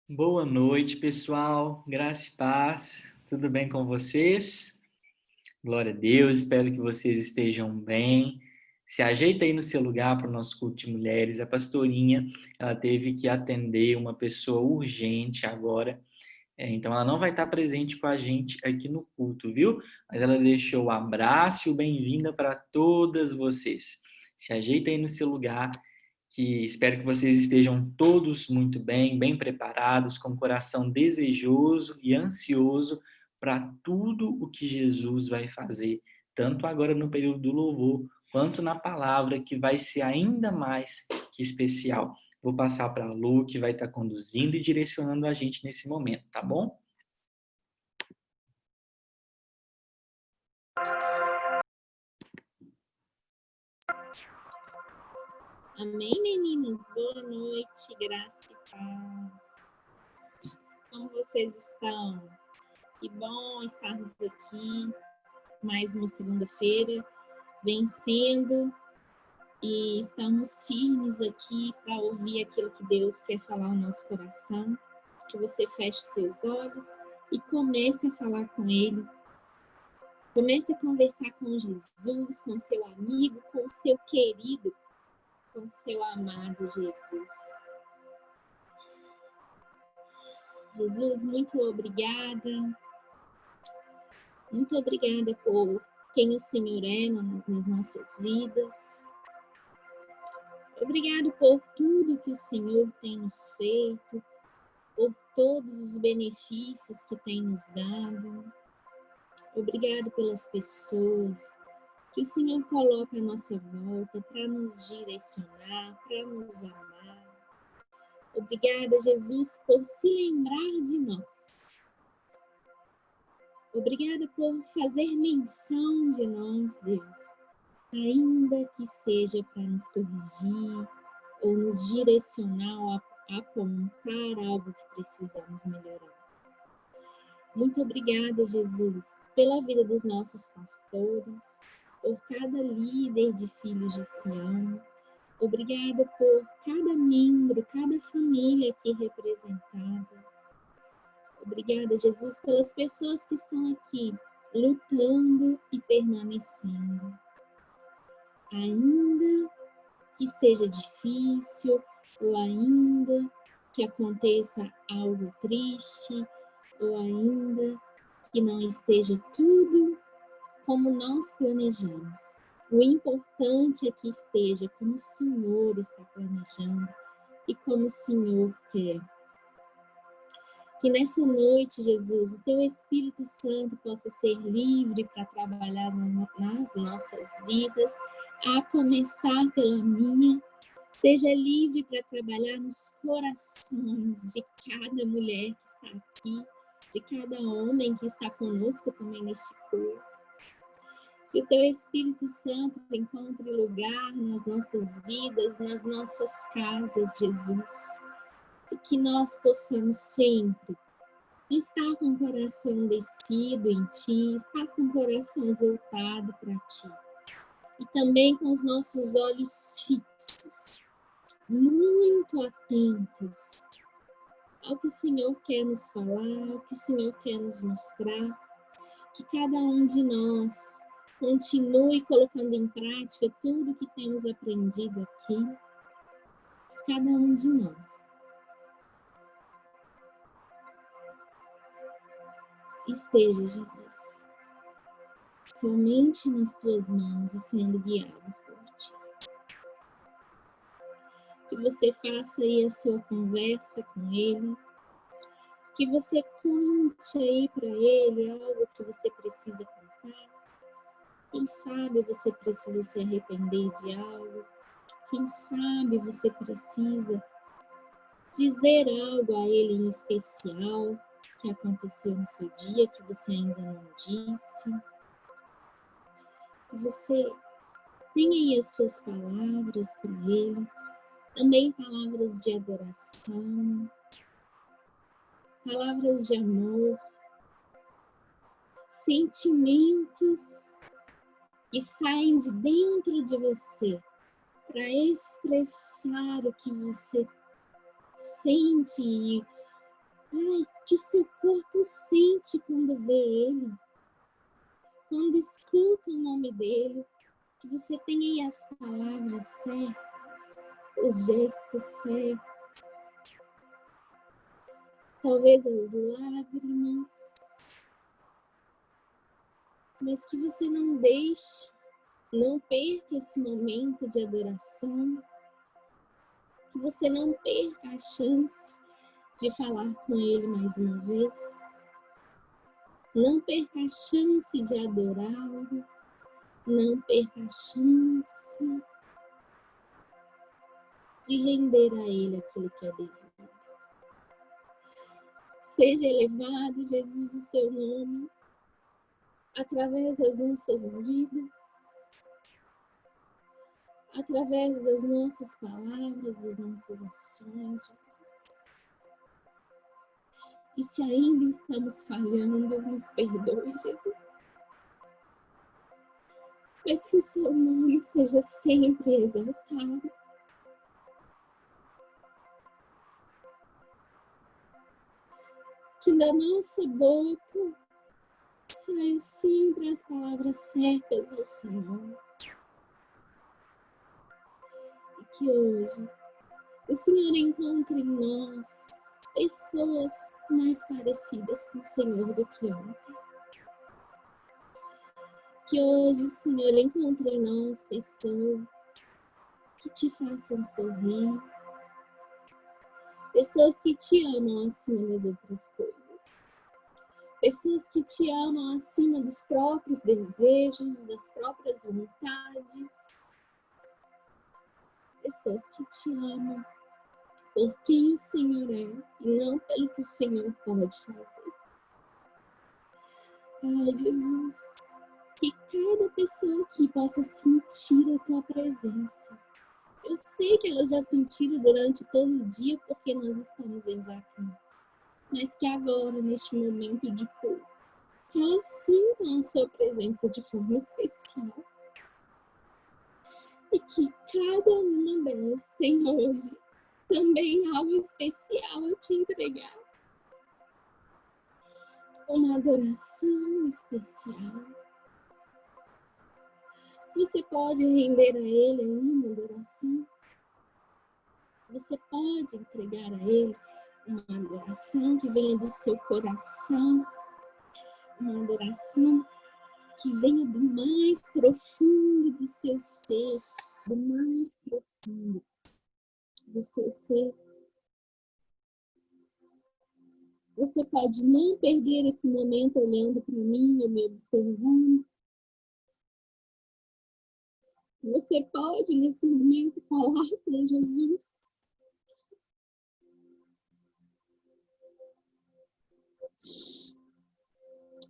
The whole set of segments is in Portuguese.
Boa noite, pessoal. Graça e paz. Tudo bem com vocês? Glória a Deus. Espero que vocês estejam bem. Se ajeita aí no seu lugar para o nosso culto de mulheres. A pastorinha, ela teve que atender uma pessoa urgente agora. Então, ela não vai estar presente com a gente aqui no culto, viu? Mas ela deixou o abraço e o bem-vinda para todas vocês. Se ajeita aí no seu lugar, que espero que vocês estejam todos muito bem, bem preparados, com o coração desejoso e ansioso para tudo o que Jesus vai fazer, tanto agora no período do louvor, quanto na palavra, que vai ser ainda mais que especial. Vou passar para a Lu, que vai estar conduzindo e direcionando a gente nesse momento, tá bom? Amém, meninas? Boa noite, graça e paz. Como vocês estão? Que bom estarmos aqui mais uma segunda-feira, vencendo, e estamos firmes aqui para ouvir aquilo que Deus quer falar ao nosso coração. Que você feche seus olhos e comece a falar com Ele. Comece a conversar com Jesus, com seu amigo, com seu querido, com seu amado Jesus. Jesus, muito obrigada. Muito obrigada por quem o Senhor é nas nossas vidas. Obrigado por tudo que o Senhor tem nos feito, por todos os benefícios que tem nos dado. Obrigado pelas pessoas que o Senhor coloca à nossa volta para nos direcionar, para nos amar. Obrigada, Jesus, por se lembrar de nós. Obrigada por fazer menção de nós, Deus, ainda que seja para nos corrigir ou nos direcionar ou apontar algo que precisamos melhorar. Muito obrigada, Jesus, pela vida dos nossos pastores, por cada líder de Filhos de Sião. Obrigada por cada membro, cada família aqui representada. Obrigada, Jesus, pelas pessoas que estão aqui lutando e permanecendo. Ainda que seja difícil, ou ainda que aconteça algo triste, ou ainda que não esteja tudo como nós planejamos. O importante é que esteja como o Senhor está planejando e como o Senhor quer. Que nessa noite, Jesus, o Teu Espírito Santo possa ser livre para trabalhar nas nossas vidas, a começar pela minha. Seja livre para trabalhar nos corações de cada mulher que está aqui, de cada homem que está conosco também neste culto. Que o Teu Espírito Santo encontre lugar nas nossas vidas, nas nossas casas, Jesus. E que nós possamos sempre estar com o coração descido em Ti, estar com o coração voltado para Ti. E também com os nossos olhos fixos, muito atentos ao que o Senhor quer nos falar, ao que o Senhor quer nos mostrar. Que cada um de nós continue colocando em prática tudo que temos aprendido aqui. Cada um de nós esteja, Jesus, somente nas Tuas mãos e sendo guiados por Ti. Que você faça aí a sua conversa com Ele, que você conte aí para Ele algo que você precisa contar. Quem sabe você precisa se arrepender de algo, quem sabe você precisa dizer algo a Ele em especial, que aconteceu no seu dia, que você ainda não disse. Que você tenha aí as suas palavras para Ele, também palavras de adoração, palavras de amor, sentimentos que saem de dentro de você para expressar o que você sente Ai, que seu corpo sente quando vê Ele, quando escuta o nome dEle, que você tenha aí as palavras certas, os gestos certos, talvez as lágrimas, mas que você não deixe, não perca esse momento de adoração, que você não perca a chance de falar com Ele mais uma vez, não perca a chance de adorá-lo, não perca a chance de render a Ele aquilo que é devido. Seja elevado, Jesus, o seu nome, através das nossas vidas, através das nossas palavras, das nossas ações, Jesus. E se ainda estamos falhando, nos perdoe, Jesus. Mas que o seu nome seja sempre exaltado. Que da nossa boca saia sempre as palavras certas ao Senhor. E que hoje o Senhor encontre em nós pessoas mais parecidas com o Senhor do que ontem. Que hoje o Senhor encontre em nós pessoas que te façam sorrir, pessoas que te amam acima das outras coisas, pessoas que te amam acima dos próprios desejos, das próprias vontades, pessoas que te amam por quem o Senhor é e não pelo que o Senhor pode fazer. Ai, Jesus, que cada pessoa aqui possa sentir a tua presença. Eu sei que elas já sentiram durante todo o dia porque nós estamos em Zacá. Mas que agora, neste momento de culto, que elas sintam a sua presença de forma especial. E que cada uma delas tenha hoje também algo especial a te entregar. Uma adoração especial. Você pode render a Ele uma adoração. Você pode entregar a Ele uma adoração que venha do seu coração. Uma adoração que venha do mais profundo do seu ser. Do mais profundo do seu ser. Você pode não perder esse momento olhando para mim ou me observando. Você pode, nesse momento, falar com Jesus.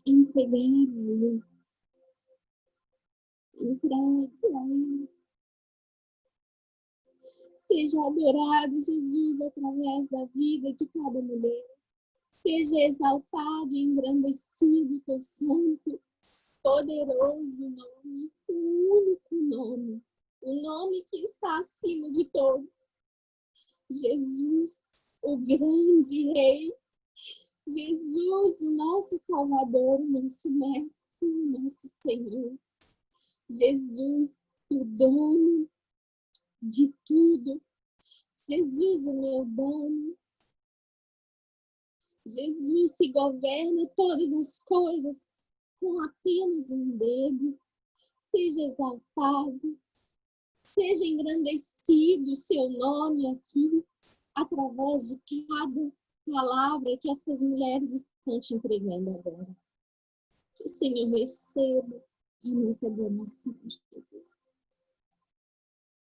Entregar a Ele. Entregue a Ele. Seja adorado, Jesus, através da vida de cada mulher. Seja exaltado e engrandecido teu santo, poderoso nome, o único nome, o nome que está acima de todos. Jesus, o grande Rei, Jesus, o nosso Salvador, o nosso Mestre, o nosso Senhor. Jesus, o dono de tudo. Jesus, o meu dono. Jesus que governa todas as coisas com apenas um dedo. Seja exaltado, seja engrandecido o seu nome aqui, através de cada palavra que essas mulheres estão te entregando agora. Que o Senhor receba a nossa adoração, Jesus.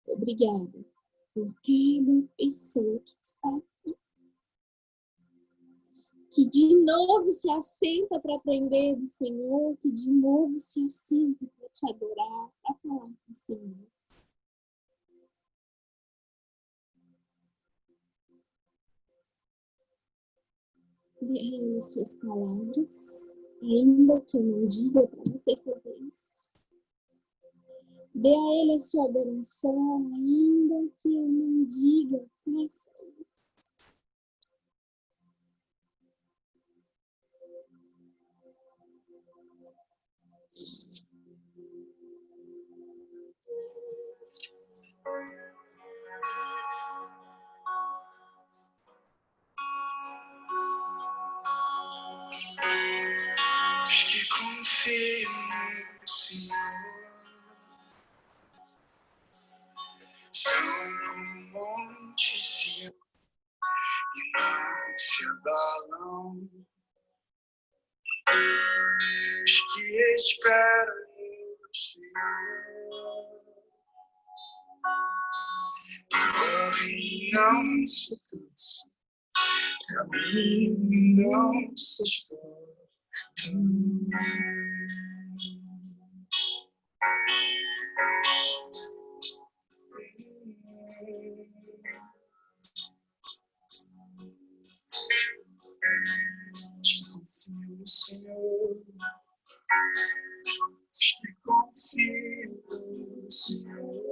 Obrigada por cada pessoa que está aqui. Que de novo se assenta para aprender do Senhor, que de novo se assenta para te adorar, para falar com o Senhor. Derrame as suas palavras, ainda que eu não diga para você fazer isso. Dê a Ele a sua adoração, ainda que eu não diga, faça isso. Os que confiam no Senhor são como monte Sião e não se abalam. Os que esperam no Senhor correm e não se cansam, caminham e não se esforçam. Confio no Senhor, confio no Senhor,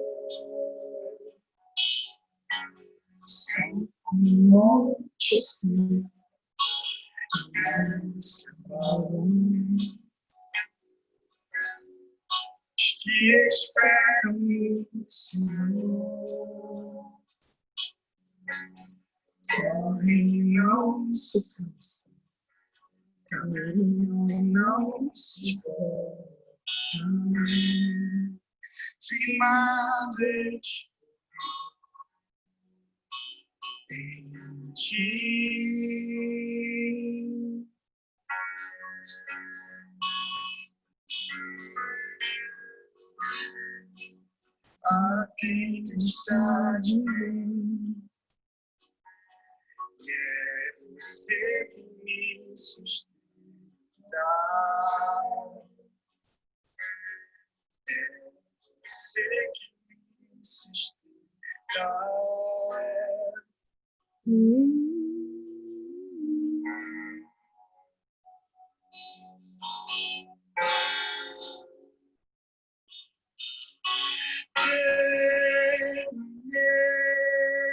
são como monte assim, não se abalam. Os que esperam no Senhor correm e não se cansam, caminham e não se esforçam. Firmados em ti, a tempestade vem, e é você que me sustenta. É você que me sustenta.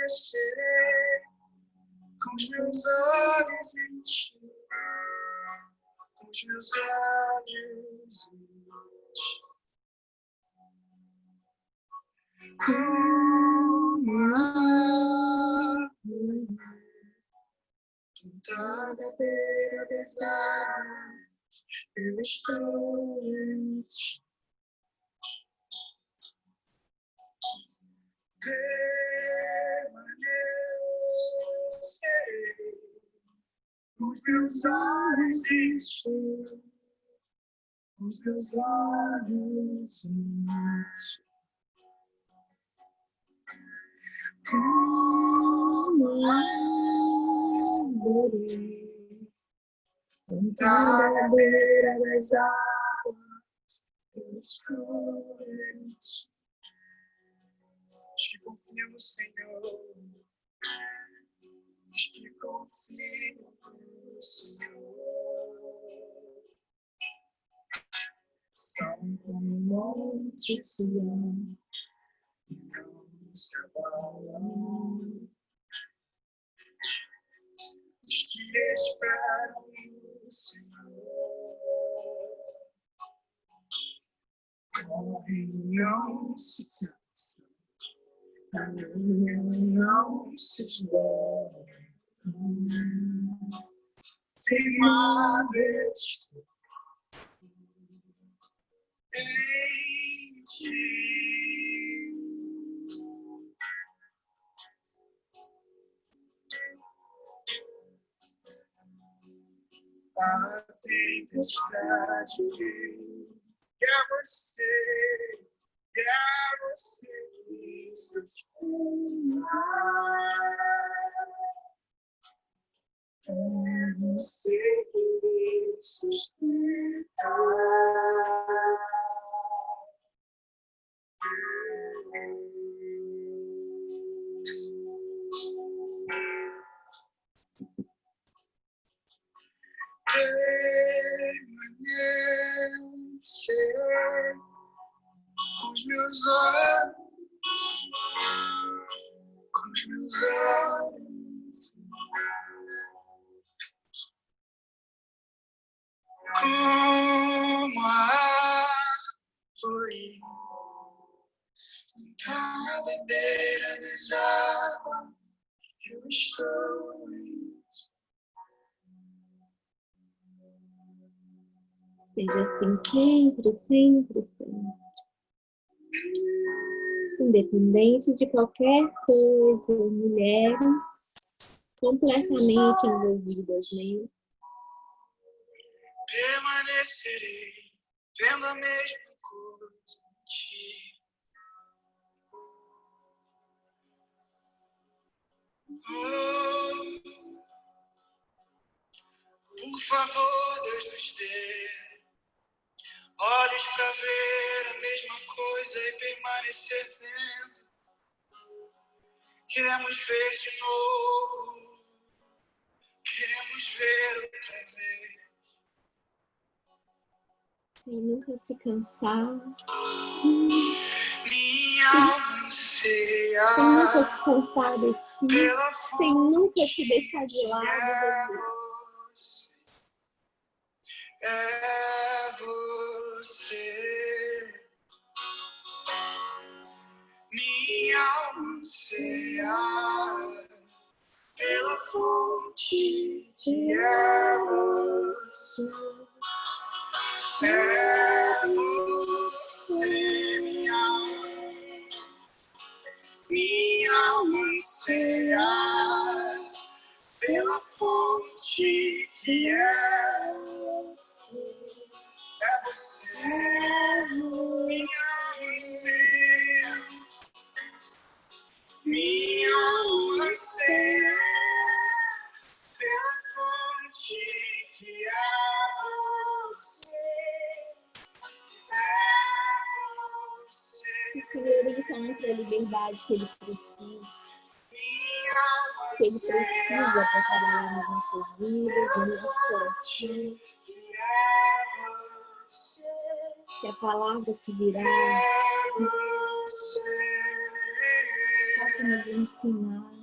Permanecerei com os meus olhos em ti, com os meus olhos em ti. Como a árvore plantada à beira das águas, eu estou em ti. Permanecerei com os meus olhos em ti, com os meus olhos em ti. Como a árvore plantada à beira das águas, eu estou em ti. Os que confiam no Senhor, os que confiam no Senhor, são como monte Sião, e não se abalam. Os que esperam no Senhor correm e não se cansam, caminham e não se esgotam. Firmados em ti, a tempestade vem, e é você que sustenta. É você que me sustenta. Permanecer com os meus olhos, com os meus olhos, com À bebeira das águas, eu estou. Seja assim sempre, sempre, sempre. Independente de qualquer coisa, mulheres completamente envolvidas nele. Permanecerei vendo a mesma coisa em ti. Oh, por favor, Deus nos dê olhos para ver a mesma coisa e permanecer vendo. Queremos ver de novo, queremos ver outra vez. Sem nunca se cansar. Minha alma anseia Sem nunca se cansar de ti. pela Sem nunca te deixar de lado, fonte. É você. Minha alma anseia pela fonte que é você. É você, minha alma anseia pela fonte que é você. É você, minha alma anseia. Minha alma anseia pela fonte que é você. que o Senhor encontre a liberdade que Ele precisa. Que Ele precisa para trabalhar nas nossas vidas, no nosso coração. Que a palavra que virá possa nos ensinar.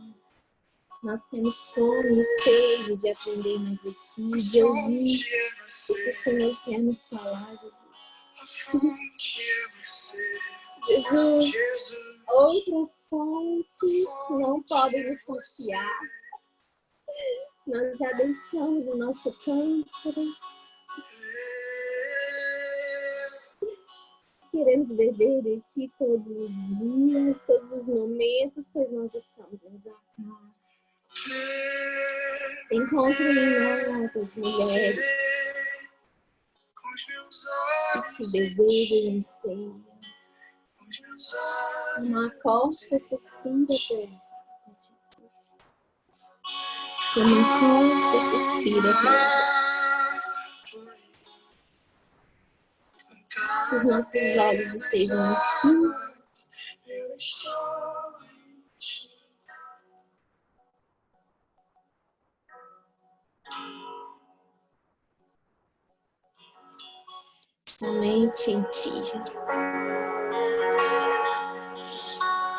Nós temos fome e sede de aprender mais de Ti, de ouvir o que o Senhor quer nos falar, Jesus. Jesus, outras fontes não podem nos saciar. Nós já deixamos o nosso campo. Queremos beber de Ti todos os dias, todos os momentos, pois nós estamos exaltados. Encontre em nós as mulheres que Te desejam e anseiam. Uma corça suspira pelas águas, Jesus. Uma corça suspira pelas águas. Que os nossos olhos estejam em Ti. Somente em Ti, Jesus.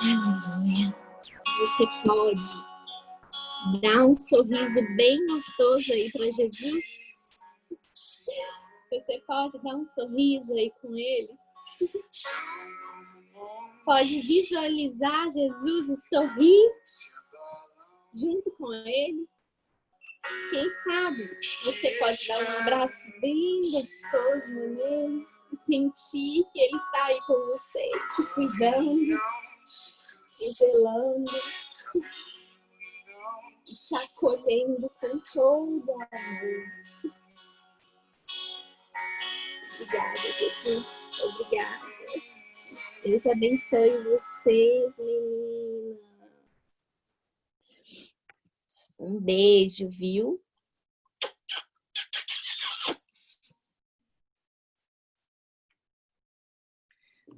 Aleluia. Você pode dar um sorriso bem gostoso aí para Jesus? Você pode dar um sorriso aí com Ele? Pode visualizar Jesus e sorrir junto com Ele? Quem sabe você pode dar um abraço bem gostoso nele e sentir que Ele está aí com você, te cuidando, te zelando, te acolhendo com todo amor. Obrigada, Jesus. Obrigada. Deus abençoe vocês, meninas. Um beijo, viu?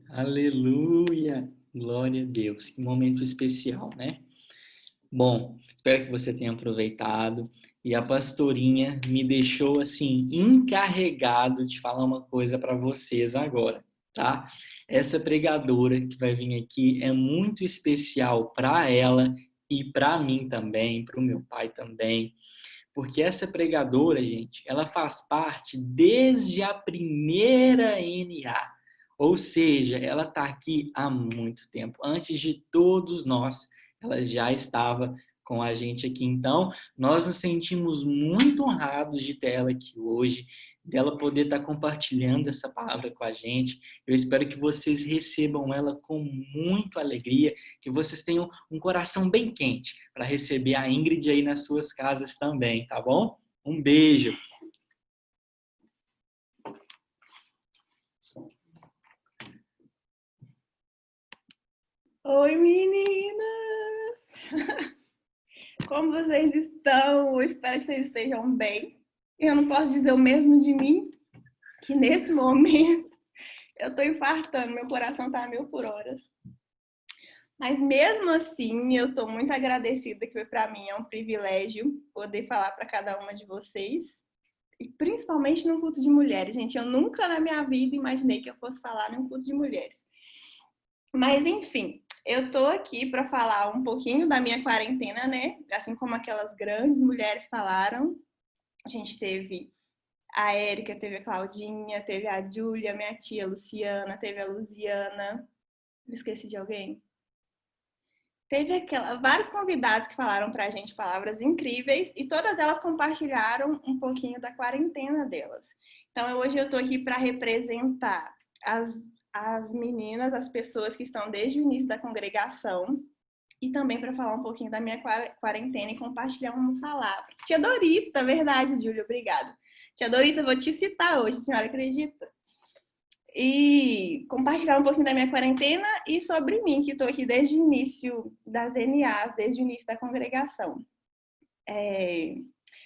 Aleluia! Glória a Deus. Que momento especial, né? Bom, espero que você tenha aproveitado. E a pastorinha me deixou, assim, encarregado de falar uma coisa para vocês agora, tá? Essa pregadora que vai vir aqui é muito especial para ela e para mim também, para o meu pai também. Porque essa pregadora, gente, ela faz parte desde a primeira NA. Ou seja, ela está aqui há muito tempo. Antes de todos nós, ela já estava com a gente aqui. Então, nós nos sentimos muito honrados de ter ela aqui hoje, dela poder estar compartilhando essa palavra com a gente. Eu espero que vocês recebam ela com muita alegria, que vocês tenham um coração bem quente para receber a Ingrid aí nas suas casas também, tá bom? Um beijo! Oi, meninas! Como vocês estão? Eu espero que vocês estejam bem. Eu não posso dizer o mesmo de mim, que nesse momento eu tô infartando, meu coração tá a 1000 por hora. Mas mesmo assim, eu tô muito agradecida, que para mim é um privilégio poder falar para cada uma de vocês. E principalmente no culto de mulheres, gente. Eu nunca na minha vida imaginei que eu fosse falar num culto de mulheres. Mas, enfim, eu tô aqui para falar um pouquinho da minha quarentena, né? Assim como aquelas grandes mulheres falaram. A gente teve a Érica, teve a Claudinha, teve a Júlia, minha tia Luciana, teve a Luziana. Eu esqueci de alguém? Teve vários convidados que falaram pra gente palavras incríveis e todas elas compartilharam um pouquinho da quarentena delas. Então, hoje eu tô aqui para representar as meninas, as pessoas que estão desde o início da congregação e também para falar um pouquinho da minha quarentena e compartilhar uma palavra. Tia Dorita, verdade, Júlia, obrigada. Tia Dorita, vou te citar hoje, a senhora acredita? E compartilhar um pouquinho da minha quarentena e sobre mim, que estou aqui desde o início das NAs, desde o início da congregação.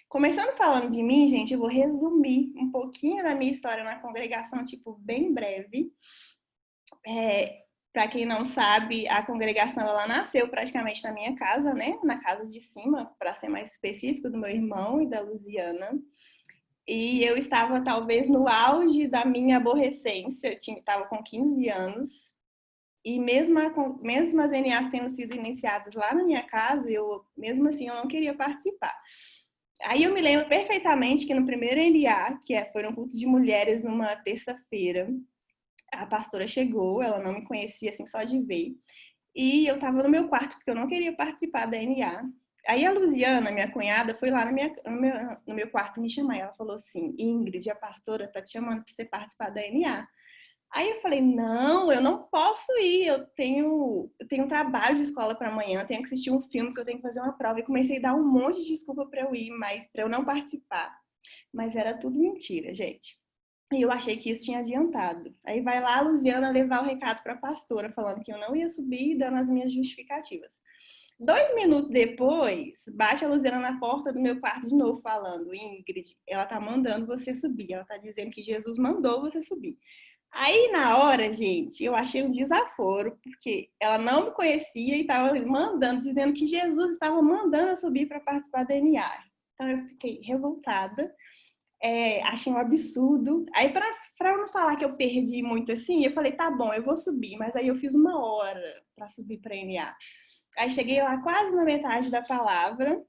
Começando falando de mim, gente, eu vou resumir um pouquinho da minha história na congregação, tipo, bem breve. Para quem não sabe, a congregação ela nasceu praticamente na minha casa, né? Na casa de cima, para ser mais específico, do meu irmão e da Luziana. E eu estava talvez no auge da minha aborrecência, eu estava com 15 anos. E mesmo as NAs tendo sido iniciadas lá na minha casa, mesmo assim eu não queria participar. Aí eu me lembro perfeitamente que no primeiro NA, foi um culto de mulheres numa terça-feira, a pastora chegou, ela não me conhecia assim só de ver. E eu estava no meu quarto, porque eu não queria participar da NA. Aí a Luziana, minha cunhada, foi lá no meu quarto me chamar. Ela falou assim, Ingrid, a pastora tá te chamando para você participar da NA. Aí eu falei, não, eu não posso ir, eu tenho trabalho de escola para amanhã, eu tenho que assistir um filme, que eu tenho que fazer uma prova. E comecei a dar um monte de desculpa para eu ir, mas para eu não participar. Mas era tudo mentira, gente. E eu achei que isso tinha adiantado. Aí vai lá a Luziana levar o recado para a pastora, falando que eu não ia subir e dando as minhas justificativas. 2 minutos depois, bate a Luziana na porta do meu quarto de novo, falando, Ingrid, ela tá mandando você subir, ela tá dizendo que Jesus mandou você subir. Aí, na hora, gente, eu achei um desaforo, porque ela não me conhecia e estava mandando, dizendo que Jesus estava mandando eu subir para participar da NA. Então, eu fiquei revoltada. Achei um absurdo. Aí, para não falar que eu perdi muito assim, eu falei, tá bom, eu vou subir. Mas aí eu fiz 1 hora para subir para a NA. Aí cheguei lá quase na metade da palavra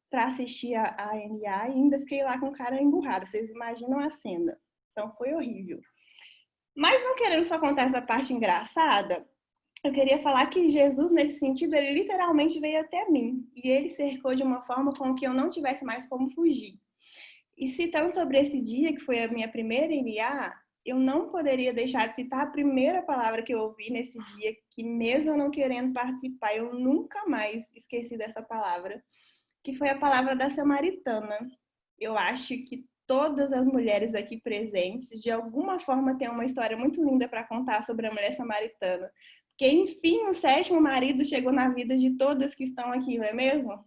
para assistir a NA e ainda fiquei lá com cara emburrada. Vocês imaginam a cena. Então, foi horrível. Mas não querendo só contar essa parte engraçada, eu queria falar que Jesus, nesse sentido, ele literalmente veio até mim. E ele cercou de uma forma com que eu não tivesse mais como fugir. E citando sobre esse dia, que foi a minha primeira NA, eu não poderia deixar de citar a primeira palavra que eu ouvi nesse dia, que mesmo eu não querendo participar, eu nunca mais esqueci dessa palavra, que foi a palavra da samaritana. Eu acho que todas as mulheres aqui presentes, de alguma forma, têm uma história muito linda para contar sobre a mulher samaritana. Porque, enfim, o 7º marido chegou na vida de todas que estão aqui, não é mesmo?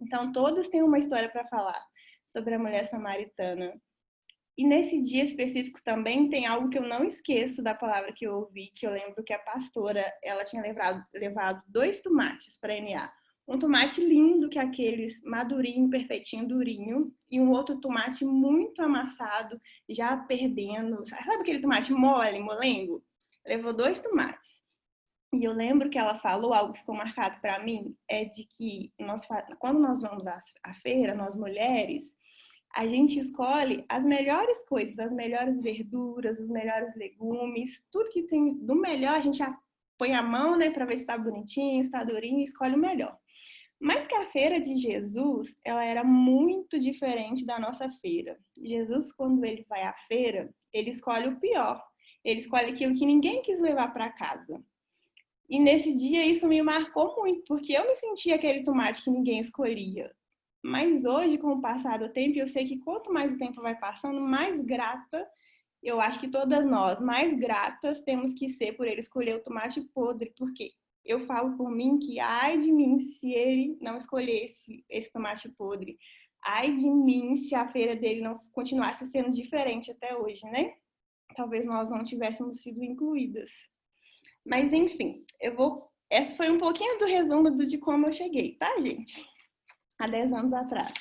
Então, todas têm uma história para falar sobre a mulher samaritana. E nesse dia específico também tem algo que eu não esqueço da palavra que eu ouvi, que eu lembro que a pastora, ela tinha levado 2 tomates para a NA. Um tomate lindo, que é aqueles madurinho, perfeitinho, durinho, e um outro tomate muito amassado, já perdendo. Sabe aquele tomate mole, molengo? Levou 2 tomates. E eu lembro que ela falou algo que ficou marcado para mim, de que quando nós vamos à feira, nós mulheres, a gente escolhe as melhores coisas, as melhores verduras, os melhores legumes, tudo que tem do melhor, a gente põe a mão, né, para ver se está bonitinho, se está durinho, e escolhe o melhor. Mas que a feira de Jesus, ela era muito diferente da nossa feira. Jesus, quando ele vai à feira, ele escolhe o pior. Ele escolhe aquilo que ninguém quis levar para casa. E nesse dia isso me marcou muito, porque eu me sentia aquele tomate que ninguém escolhia. Mas hoje, com o passar do tempo, eu sei que quanto mais o tempo vai passando, mais grata, eu acho que todas nós, mais gratas temos que ser por ele escolher o tomate podre, porque eu falo por mim que ai de mim se ele não escolhesse esse tomate podre. Ai de mim se a feira dele não continuasse sendo diferente até hoje, né? Talvez nós não tivéssemos sido incluídas. Mas, enfim, esse foi um pouquinho do resumo de como eu cheguei, tá, gente? Há 10 anos atrás.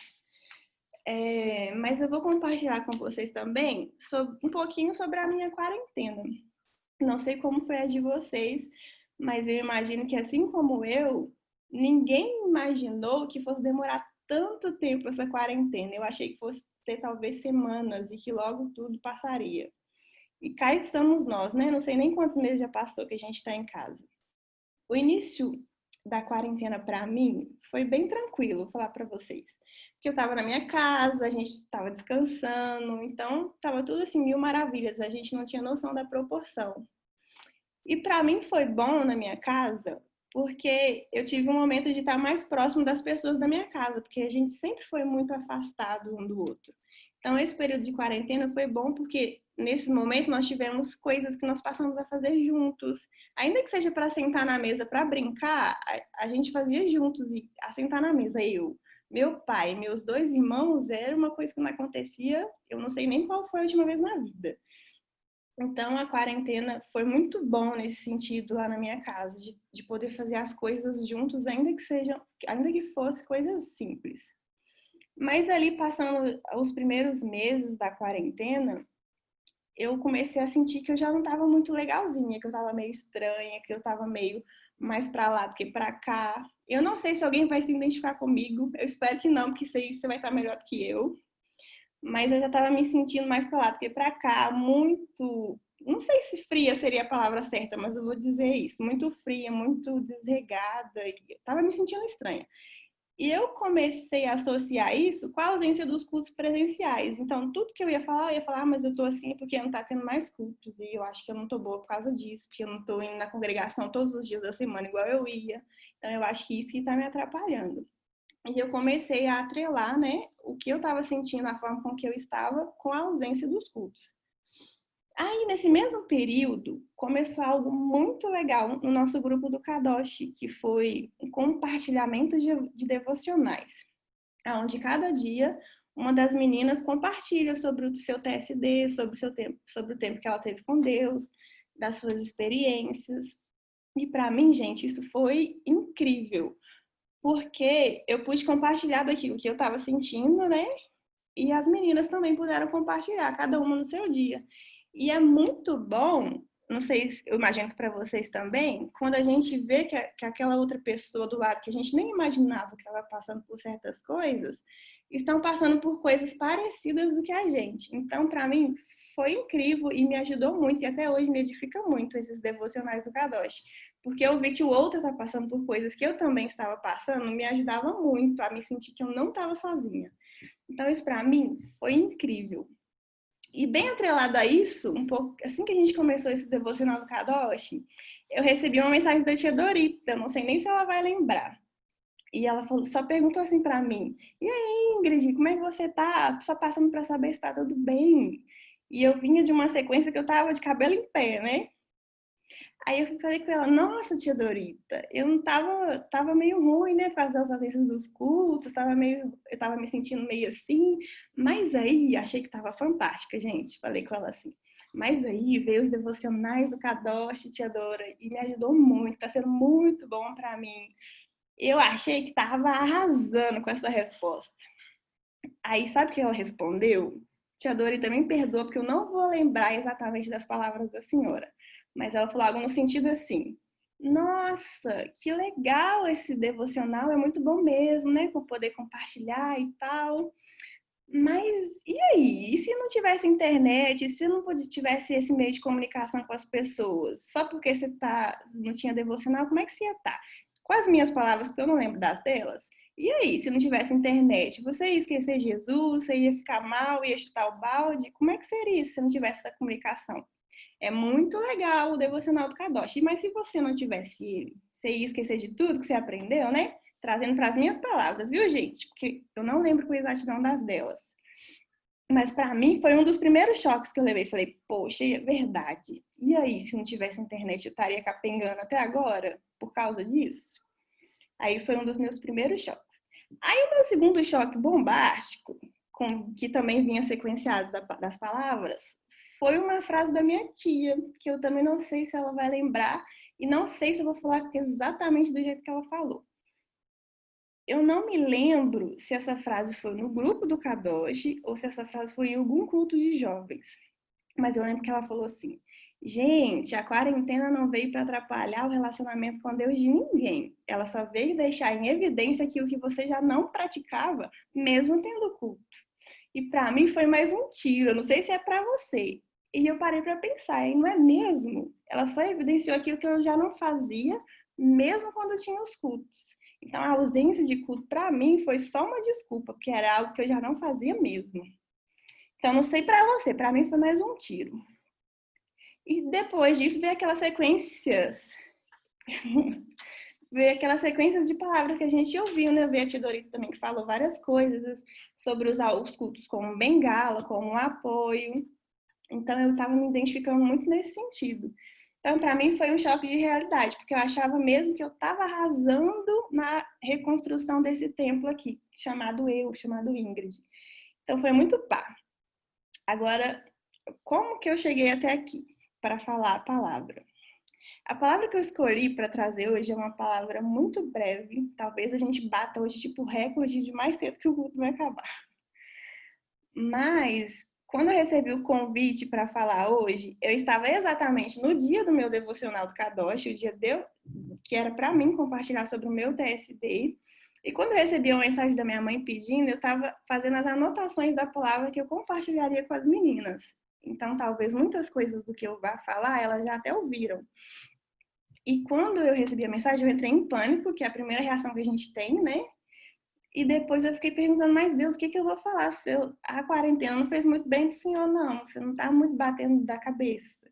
Mas eu vou compartilhar com vocês também um pouquinho sobre a minha quarentena. Não sei como foi a de vocês, mas eu imagino que, assim como eu, ninguém imaginou que fosse demorar tanto tempo essa quarentena. Eu achei que fosse ter talvez semanas e que logo tudo passaria. E cá estamos nós, né? Não sei nem quantos meses já passou que a gente está em casa. O início da quarentena, para mim, foi bem tranquilo, vou falar para vocês. Porque eu estava na minha casa, a gente estava descansando, então estava tudo assim, mil maravilhas, a gente não tinha noção da proporção. E para mim foi bom na minha casa, porque eu tive um momento de estar mais próximo das pessoas da minha casa, porque a gente sempre foi muito afastado um do outro. Então, esse período de quarentena foi bom porque, nesse momento, nós tivemos coisas que nós passamos a fazer juntos. Ainda que seja para sentar na mesa, para brincar, a gente fazia juntos. E a sentar na mesa, eu, meu pai, meus 2 irmãos, era uma coisa que não acontecia, eu não sei nem qual foi a última vez na vida. Então, a quarentena foi muito bom nesse sentido lá na minha casa, de poder fazer as coisas juntos, ainda que fosse coisas simples. Mas ali, passando os primeiros meses da quarentena, eu comecei a sentir que eu já não estava muito legalzinha, que eu estava meio estranha, que eu estava meio mais para lá do que para cá. Eu não sei se alguém vai se identificar comigo, eu espero que não, porque você vai estar melhor do que eu. Mas eu já estava me sentindo mais para lá do que para cá, muito... Não sei se fria seria a palavra certa, mas eu vou dizer isso. Muito fria, muito desregada, e eu estava me sentindo estranha. E eu comecei a associar isso com a ausência dos cultos presenciais. Então, tudo que eu ia falar, mas eu tô assim porque não tá tendo mais cultos. E eu acho que eu não tô boa por causa disso, porque eu não tô indo na congregação todos os dias da semana igual eu ia. Então, eu acho que isso que tá me atrapalhando. E eu comecei a atrelar, né, o que eu tava sentindo, a forma com que eu estava, com a ausência dos cultos. Aí, nesse mesmo período, começou algo muito legal no nosso grupo do Kadosh, que foi um compartilhamento de devocionais, onde cada dia uma das meninas compartilha sobre o seu TSD, sobre o tempo que ela teve com Deus, das suas experiências. E para mim, gente, isso foi incrível, porque eu pude compartilhar daquilo que eu estava sentindo, né? E as meninas também puderam compartilhar, cada uma no seu dia. E é muito bom, não sei, eu imagino que para vocês também, quando a gente vê que aquela outra pessoa do lado, que a gente nem imaginava que estava passando por certas coisas, estão passando por coisas parecidas do que a gente. Então, para mim, foi incrível e me ajudou muito, e até hoje me edifica muito esses devocionais do Kadosh. Porque eu vi que o outro está passando por coisas que eu também estava passando, me ajudava muito a me sentir que eu não estava sozinha. Então, isso para mim foi incrível. E bem atrelado a isso, um pouco assim que a gente começou esse devocional do Kadosh, eu recebi uma mensagem da tia Dorita, não sei nem se ela vai lembrar. E ela só perguntou assim para mim: "E aí, Ingrid, como é que você tá? Só passando para saber se tá tudo bem?" E eu vinha de uma sequência que eu tava de cabelo em pé, né? Aí eu falei com ela: "Nossa, tia Dorita, eu não tava meio ruim, né, por causa das ausências dos cultos, eu tava me sentindo meio assim, mas aí achei que tava fantástica, gente", falei com ela assim. Mas aí veio os devocionais do Kadosh, tia Dora, e me ajudou muito, tá sendo muito bom para mim. Eu achei que tava arrasando com essa resposta. Aí sabe o que ela respondeu? Tia Dori também perdoa, porque eu não vou lembrar exatamente das palavras da senhora. Mas ela falou algo no sentido assim: "Nossa, que legal esse devocional, é muito bom mesmo, né? Por poder compartilhar e tal. Mas aí? E se não tivesse internet, e se não tivesse esse meio de comunicação com as pessoas? Só porque você não tinha devocional, como é que você ia estar? Com as minhas palavras, que eu não lembro das delas. E aí, se não tivesse internet, você ia esquecer Jesus, você ia ficar mal, ia chutar o balde? Como é que seria se não tivesse essa comunicação? É muito legal o devocional do Kadosh. Mas se você não tivesse ele, você ia esquecer de tudo que você aprendeu, né? Trazendo para as minhas palavras, viu, gente? Porque eu não lembro com exatidão das delas. Mas para mim foi um dos primeiros choques que eu levei. Falei, poxa, é verdade. E aí, se não tivesse internet, eu estaria capengando até agora por causa disso? Aí foi um dos meus primeiros choques. Aí o meu segundo choque bombástico, que também vinha sequenciado das palavras, foi uma frase da minha tia, que eu também não sei se ela vai lembrar e não sei se eu vou falar exatamente do jeito que ela falou. Eu não me lembro se essa frase foi no grupo do Kadosh ou se essa frase foi em algum culto de jovens. Mas eu lembro que ela falou assim: gente, a quarentena não veio para atrapalhar o relacionamento com Deus de ninguém. Ela só veio deixar em evidência aquilo que você já não praticava, mesmo tendo culto. E para mim foi mais um tiro. Eu não sei se é para você. E eu parei para pensar, e não é mesmo? Ela só evidenciou aquilo que eu já não fazia, mesmo quando eu tinha os cultos. Então, a ausência de culto, para mim, foi só uma desculpa, porque era algo que eu já não fazia mesmo. Então, não sei para você, para mim foi mais um tiro. E depois disso veio aquelas sequências. Veio aquelas sequências de palavras que a gente ouviu, né? Veio a tia Dorita também, que falou várias coisas sobre usar os cultos como bengala, como um apoio. Então, eu estava me identificando muito nesse sentido. Então, para mim, foi um choque de realidade, porque eu achava mesmo que eu estava arrasando na reconstrução desse templo aqui, chamado Ingrid. Então, foi muito pá. Agora, como que eu cheguei até aqui para falar a palavra? A palavra que eu escolhi para trazer hoje é uma palavra muito breve. Talvez a gente bata hoje, tipo, recorde de mais cedo que o culto vai acabar. Mas, quando eu recebi o convite para falar hoje, eu estava exatamente no dia do meu devocional do Kadosh, o dia que era para mim compartilhar sobre o meu TSD. E quando eu recebi a mensagem da minha mãe pedindo, eu estava fazendo as anotações da palavra que eu compartilharia com as meninas. Então, talvez muitas coisas do que eu vá falar, elas já até ouviram. E quando eu recebi a mensagem, eu entrei em pânico, que é a primeira reação que a gente tem, né? E depois eu fiquei perguntando, mas Deus, o que eu vou falar? A quarentena não fez muito bem pro senhor, não. Você não tá muito batendo da cabeça.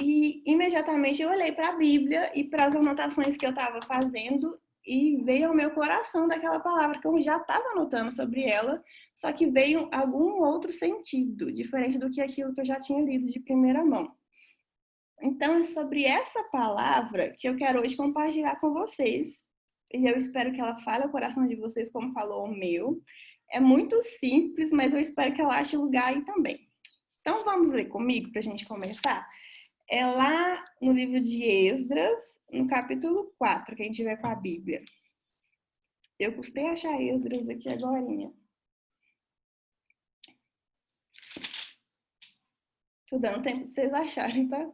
E imediatamente eu olhei para a Bíblia e para as anotações que eu estava fazendo e veio ao meu coração daquela palavra que eu já estava anotando sobre ela, só que veio algum outro sentido, diferente do que aquilo que eu já tinha lido de primeira mão. Então, é sobre essa palavra que eu quero hoje compartilhar com vocês. E eu espero que ela fale ao coração de vocês como falou o meu. É muito simples, mas eu espero que ela ache lugar aí também. Então, vamos ler comigo para a gente começar? É lá no livro de Esdras, no capítulo 4, quem tiver com a Bíblia. Eu custei achar Esdras aqui agorinha. Tô dando tempo de vocês acharem, tá?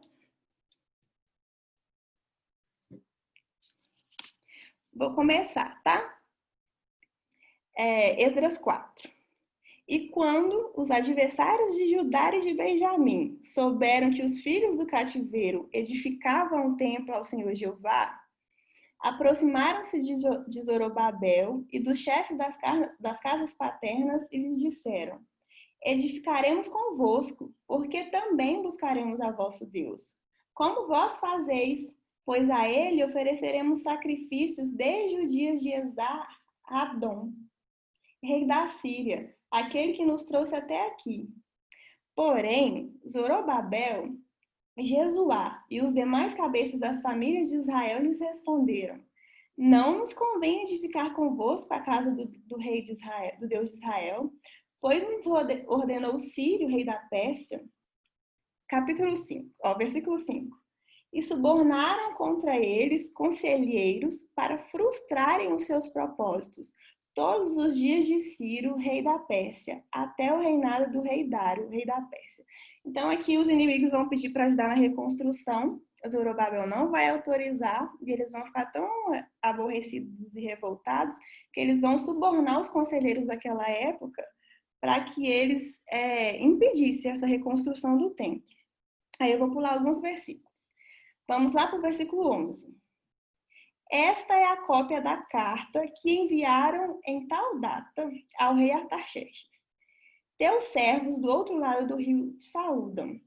Vou começar, tá? Esdras 4. E quando os adversários de Judá e de Benjamim souberam que os filhos do cativeiro edificavam um templo ao Senhor Jeová, aproximaram-se de Zorobabel e dos chefes das casas paternas e lhes disseram: edificaremos convosco, porque também buscaremos a vosso Deus. Como vós fazeis, pois a ele ofereceremos sacrifícios desde os dias de Esar-Adom, rei da Síria, aquele que nos trouxe até aqui. Porém, Zorobabel, Jesuá e os demais cabeças das famílias de Israel lhes responderam: não nos convém edificar convosco a casa do rei de Israel, do Deus de Israel, pois nos ordenou Círio, rei da Pérsia. Capítulo 5, versículo 5. E subornaram contra eles conselheiros para frustrarem os seus propósitos, todos os dias de Ciro, rei da Pérsia, até o reinado do rei Dário, rei da Pérsia. Então, aqui os inimigos vão pedir para ajudar na reconstrução. Zorobabel não vai autorizar e eles vão ficar tão aborrecidos e revoltados que eles vão subornar os conselheiros daquela época para que eles impedissem essa reconstrução do templo. Aí eu vou pular alguns versículos. Vamos lá para o versículo 11. Esta é a cópia da carta que enviaram em tal data ao rei Artaxerxes. Teus servos do outro lado do rio te saúdam.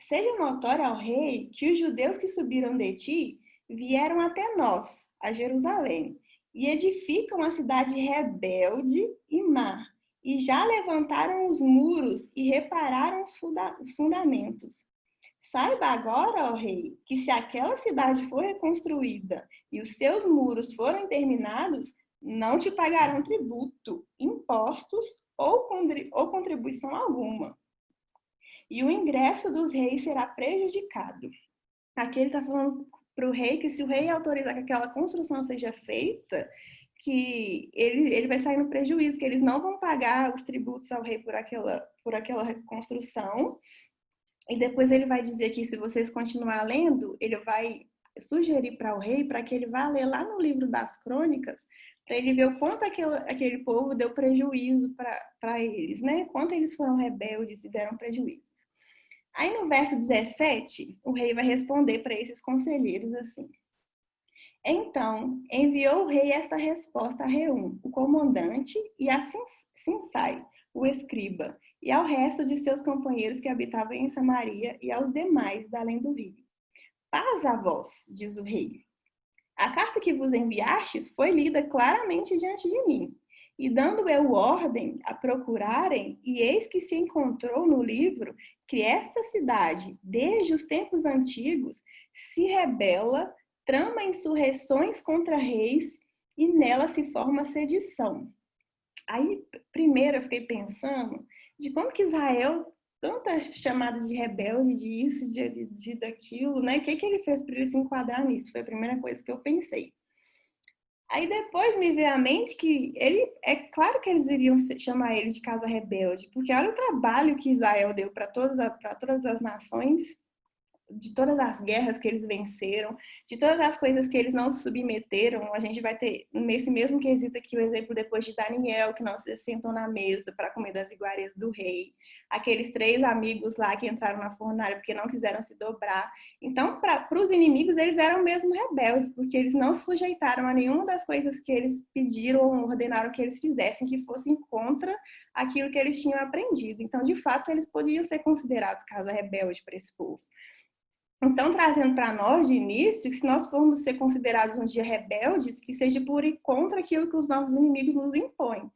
Seja notório ao rei que os judeus que subiram de ti vieram até nós, a Jerusalém, e edificam a cidade rebelde e má, e já levantaram os muros e repararam os fundamentos. Saiba agora, ó rei, que se aquela cidade for reconstruída e os seus muros forem terminados, não te pagarão tributo, impostos ou contribuição alguma. E o ingresso dos reis será prejudicado. Aqui ele está falando para o rei que se o rei autorizar que aquela construção seja feita, que ele vai sair no prejuízo, que eles não vão pagar os tributos ao rei por aquela reconstrução. E depois ele vai dizer que se vocês continuarem lendo, ele vai sugerir para o rei para que ele vá ler lá no livro das crônicas, para ele ver o quanto aquele povo deu prejuízo para eles, né? Quanto eles foram rebeldes e deram prejuízo. Aí no verso 17, o rei vai responder para esses conselheiros assim. Então, enviou o rei esta resposta a Reum, o comandante, e a Sinsai, o escriba, e ao resto de seus companheiros que habitavam em Samaria e aos demais da além do rio. Paz a vós, diz o rei. A carta que vos enviastes foi lida claramente diante de mim. E dando eu ordem a procurarem, e eis que se encontrou no livro que esta cidade, desde os tempos antigos, se rebela, trama insurreições contra reis, e nela se forma sedição. Aí, primeiro, eu fiquei pensando de como que Israel, tanto é chamado de rebelde, de isso, de daquilo, né? O que ele fez para ele se enquadrar nisso? Foi a primeira coisa que eu pensei. Aí depois me veio à mente que é claro que eles iriam chamar ele de casa rebelde, porque olha o trabalho que Israel deu para todas as nações, de todas as guerras que eles venceram, de todas as coisas que eles não se submeteram. A gente vai ter nesse mesmo quesito aqui o exemplo depois de Daniel, que não se sentou na mesa para comer das iguarias do rei. Aqueles 3 amigos lá que entraram na fornalha porque não quiseram se dobrar. Então, para os inimigos, eles eram mesmo rebeldes, porque eles não se sujeitaram a nenhuma das coisas que eles pediram ou ordenaram que eles fizessem, que fossem contra aquilo que eles tinham aprendido. Então, de fato, eles podiam ser considerados casa rebelde para esse povo. Então, trazendo para nós de início, que se nós formos ser considerados um dia rebeldes, que seja por ir contra aquilo que os nossos inimigos nos impõem.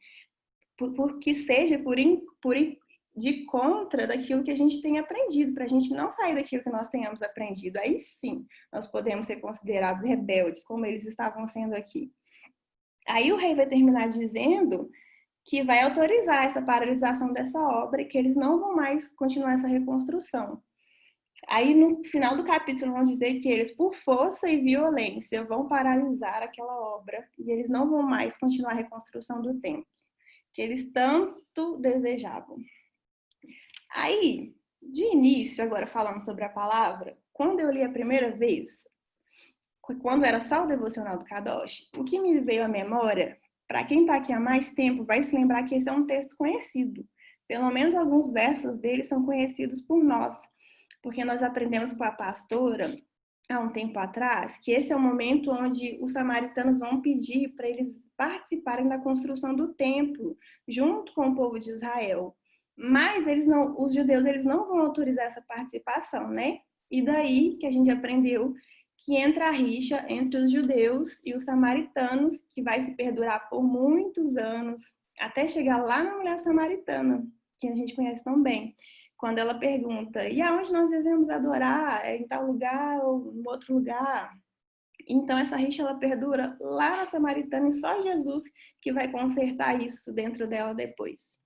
Que seja por ir de contra daquilo que a gente tem aprendido, para a gente não sair daquilo que nós tenhamos aprendido. Aí sim, nós podemos ser considerados rebeldes, como eles estavam sendo aqui. Aí o rei vai terminar dizendo que vai autorizar essa paralisação dessa obra e que eles não vão mais continuar essa reconstrução. Aí, no final do capítulo, vão dizer que eles, por força e violência, vão paralisar aquela obra e eles não vão mais continuar a reconstrução do templo, que eles tanto desejavam. Aí, de início, agora falando sobre a palavra, quando eu li a primeira vez, quando era só o devocional do Kadosh, o que me veio à memória, para quem está aqui há mais tempo, vai se lembrar que esse é um texto conhecido. Pelo menos alguns versos dele são conhecidos por nós, porque nós aprendemos com a pastora, há um tempo atrás, que esse é o momento onde os samaritanos vão pedir para eles participarem da construção do templo, junto com o povo de Israel. Mas os judeus eles não vão autorizar essa participação, né? E daí que a gente aprendeu que entra a rixa entre os judeus e os samaritanos, que vai se perdurar por muitos anos, até chegar lá na mulher samaritana, que a gente conhece tão bem. Quando ela pergunta, e aonde nós devemos adorar? É em tal lugar ou em outro lugar? Então, essa rixa, ela perdura lá na Samaritana e só Jesus que vai consertar isso dentro dela depois.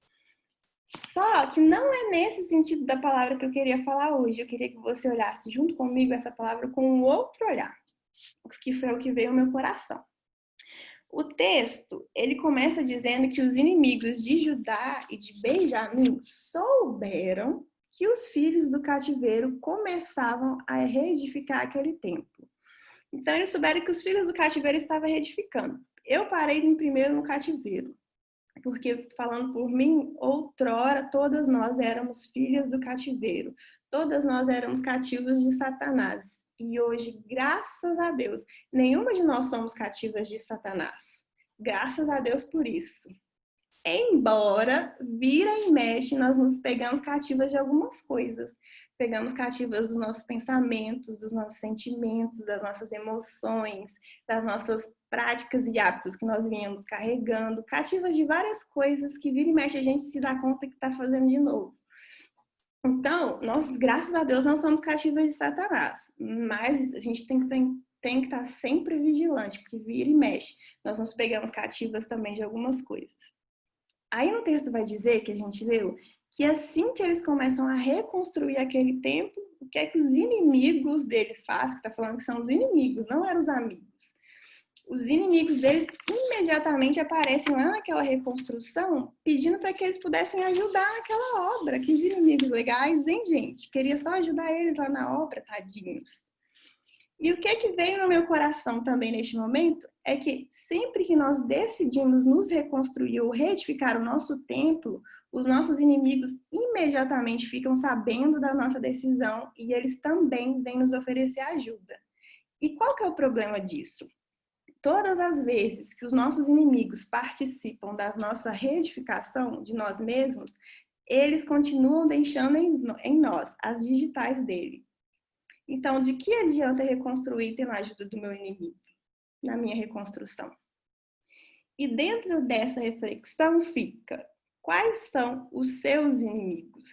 Só que não é nesse sentido da palavra que eu queria falar hoje. Eu queria que você olhasse junto comigo essa palavra com um outro olhar, que foi o que veio ao meu coração. O texto, ele começa dizendo que os inimigos de Judá e de Benjamim souberam que os filhos do cativeiro começavam a reedificar aquele templo. Então, eles souberam que os filhos do cativeiro estavam reedificando. Eu parei primeiro no cativeiro. Porque, falando por mim, outrora todas nós éramos filhas do cativeiro, todas nós éramos cativos de Satanás. E hoje, graças a Deus, nenhuma de nós somos cativas de Satanás. Graças a Deus por isso. Embora, vira e mexe, nós nos pegamos cativas de algumas coisas. Pegamos cativas dos nossos pensamentos, dos nossos sentimentos, das nossas emoções, das nossas práticas e hábitos que nós viemos carregando, cativas de várias coisas que vira e mexe a gente se dá conta que está fazendo de novo. Então, nós, graças a Deus, não somos cativas de Satanás, mas a gente tem que estar sempre vigilante, porque vira e mexe. Nós nos pegamos cativas também de algumas coisas. Aí no texto vai dizer, que a gente leu, que assim que eles começam a reconstruir aquele templo, o que é que os inimigos dele fazem? Que está falando que são os inimigos, não eram os amigos. Os inimigos deles imediatamente aparecem lá naquela reconstrução, pedindo para que eles pudessem ajudar naquela obra. Que inimigos legais, hein, gente? Queria só ajudar eles lá na obra, tadinhos. E o que veio no meu coração também neste momento é que sempre que nós decidimos nos reconstruir ou reedificar o nosso templo, os nossos inimigos imediatamente ficam sabendo da nossa decisão e eles também vêm nos oferecer ajuda. E qual que é o problema disso? Todas as vezes que os nossos inimigos participam da nossa reedificação de nós mesmos, eles continuam deixando em nós as digitais dele. Então, de que adianta reconstruir tendo a ajuda do meu inimigo na minha reconstrução? E dentro dessa reflexão fica, quais são os seus inimigos?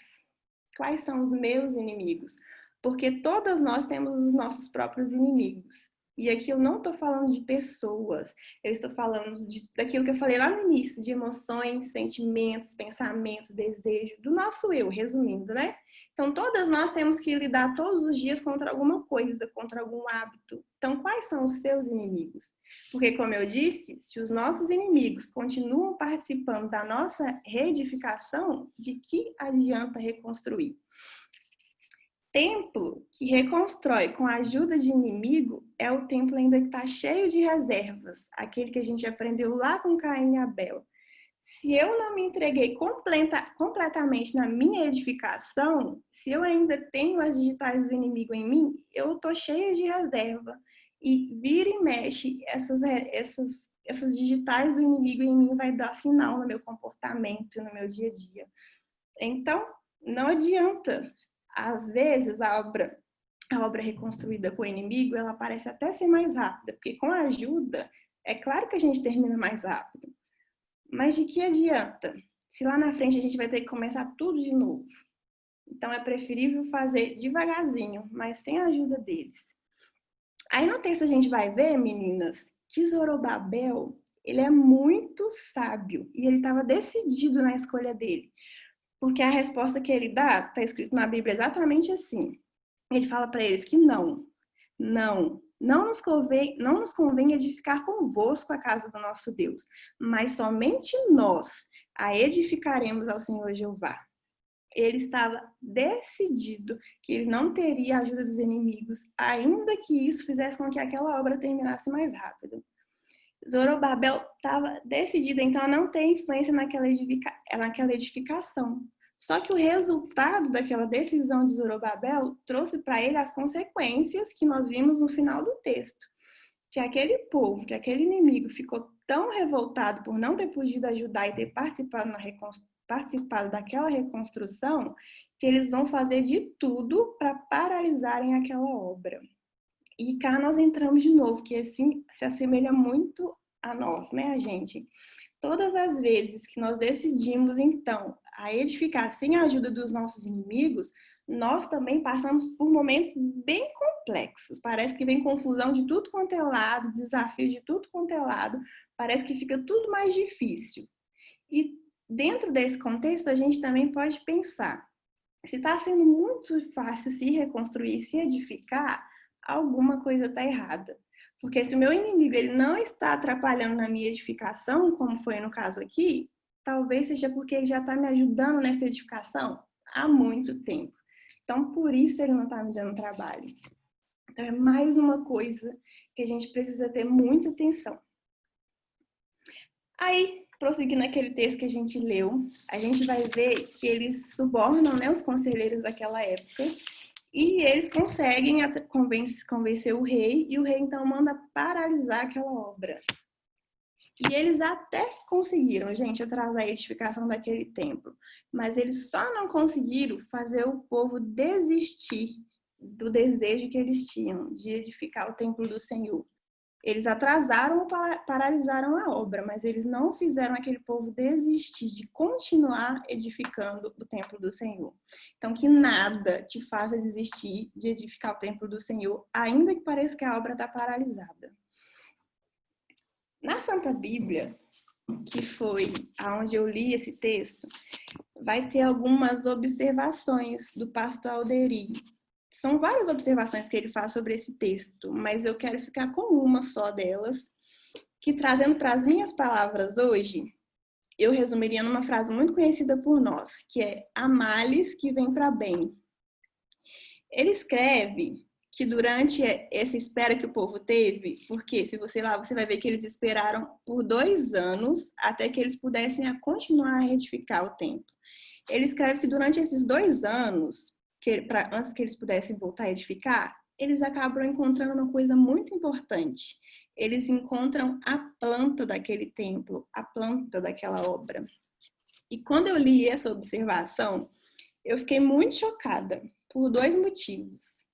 Quais são os meus inimigos? Porque todas nós temos os nossos próprios inimigos. E aqui eu não estou falando de pessoas, eu estou falando daquilo que eu falei lá no início, de emoções, sentimentos, pensamentos, desejos, do nosso eu, resumindo, né? Então, todas nós temos que lidar todos os dias contra alguma coisa, contra algum hábito. Então, quais são os seus inimigos? Porque, como eu disse, se os nossos inimigos continuam participando da nossa reedificação, de que adianta reconstruir? Templo que reconstrói com a ajuda de inimigo é o templo ainda que está cheio de reservas, aquele que a gente aprendeu lá com Caim e Abel. Se eu não me entreguei completamente na minha edificação, se eu ainda tenho as digitais do inimigo em mim, eu estou cheia de reserva. E vira e mexe, essas digitais do inimigo em mim vai dar sinal no meu comportamento, no meu dia a dia. Então, não adianta. Às vezes, a obra reconstruída com o inimigo, ela parece até ser mais rápida, porque com a ajuda, é claro que a gente termina mais rápido. Mas de que adianta? Se lá na frente a gente vai ter que começar tudo de novo. Então, é preferível fazer devagarzinho, mas sem a ajuda deles. Aí no texto a gente vai ver, meninas, que Zorobabel, ele é muito sábio e ele estava decidido na escolha dele. Porque a resposta que ele dá, está escrito na Bíblia exatamente assim. Ele fala para eles que não nos convém edificar convosco a casa do nosso Deus, mas somente nós a edificaremos ao Senhor Jeová. Ele estava decidido que ele não teria a ajuda dos inimigos, ainda que isso fizesse com que aquela obra terminasse mais rápido. Zorobabel estava decidido, então, a não ter influência naquela edificação. Só que o resultado daquela decisão de Zorobabel trouxe para ele as consequências que nós vimos no final do texto. Que aquele povo, que aquele inimigo ficou tão revoltado por não ter podido ajudar e ter participado daquela reconstrução, que eles vão fazer de tudo para paralisarem aquela obra. E cá nós entramos de novo, que assim se assemelha muito a nós, né, a gente? Todas as vezes que nós decidimos, então, a edificar sem a ajuda dos nossos inimigos, nós também passamos por momentos bem complexos. Parece que vem confusão de tudo quanto é lado, desafio de tudo quanto é lado, parece que fica tudo mais difícil. E dentro desse contexto, a gente também pode pensar, se está sendo muito fácil se reconstruir, se edificar, alguma coisa está errada. Porque se o meu inimigo ele não está atrapalhando na minha edificação, como foi no caso aqui, talvez seja porque ele já está me ajudando nessa edificação há muito tempo. Então, por isso ele não está me dando trabalho. Então, é mais uma coisa que a gente precisa ter muita atenção. Aí, prosseguir naquele texto que a gente leu, a gente vai ver que eles subornam, né, os conselheiros daquela época e eles conseguem convencer o rei, e o rei então manda paralisar aquela obra. E eles até conseguiram, gente, atrasar a edificação daquele templo, mas eles só não conseguiram fazer o povo desistir do desejo que eles tinham de edificar o templo do Senhor. Eles atrasaram ou paralisaram a obra, mas eles não fizeram aquele povo desistir de continuar edificando o templo do Senhor. Então, que nada te faça desistir de edificar o templo do Senhor, ainda que pareça que a obra está paralisada. Na Santa Bíblia, que foi aonde eu li esse texto, vai ter algumas observações do pastor Alderi. São várias observações que ele faz sobre esse texto, mas eu quero ficar com uma só delas, que, trazendo para as minhas palavras hoje, eu resumiria numa frase muito conhecida por nós, que é: há males que vêm para bem. Ele escreve que durante essa espera que o povo teve, porque se você lá, você vai ver que eles esperaram por 2 anos até que eles pudessem continuar a reedificar o templo. Ele escreve que durante esses 2 anos, antes que eles pudessem voltar a edificar, eles acabam encontrando uma coisa muito importante. Eles encontram a planta daquele templo, a planta daquela obra. E quando eu li essa observação, eu fiquei muito chocada por 2 motivos.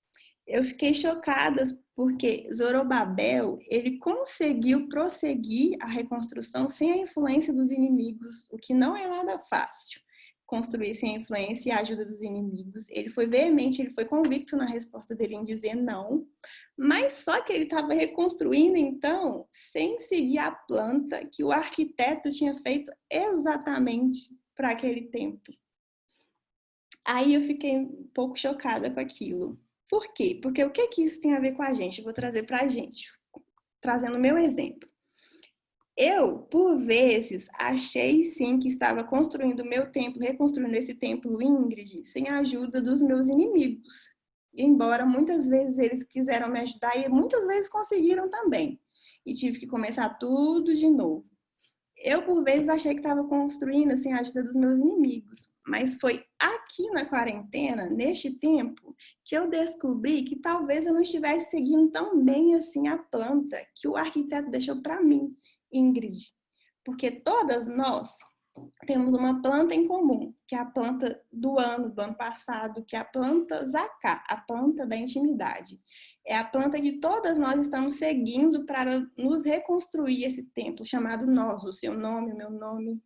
Eu fiquei chocada porque Zorobabel, ele conseguiu prosseguir a reconstrução sem a influência dos inimigos, o que não é nada fácil. Construir sem a influência e a ajuda dos inimigos. Ele foi veemente, ele foi convicto na resposta dele em dizer não, mas só que ele estava reconstruindo, então, sem seguir a planta que o arquiteto tinha feito exatamente para aquele templo. Aí eu fiquei um pouco chocada com aquilo. Por quê? Porque o que isso tem a ver com a gente? Eu vou trazer para a gente, trazendo o meu exemplo. Eu, por vezes, achei sim que estava construindo o meu templo, reconstruindo esse templo, Ingrid, sem a ajuda dos meus inimigos. Embora muitas vezes eles quiseram me ajudar e muitas vezes conseguiram também. E tive que começar tudo de novo. Eu, por vezes, achei que estava construindo sem a ajuda dos meus inimigos. Mas foi aqui na quarentena, neste tempo, que eu descobri que talvez eu não estivesse seguindo tão bem assim a planta que o arquiteto deixou para mim, Ingrid. Porque todas nós temos uma planta em comum, que é a planta do ano passado, que é a planta Zacá, a planta da intimidade. É a planta que todas nós estamos seguindo para nos reconstruir esse templo, chamado nós, o seu nome, o meu nome.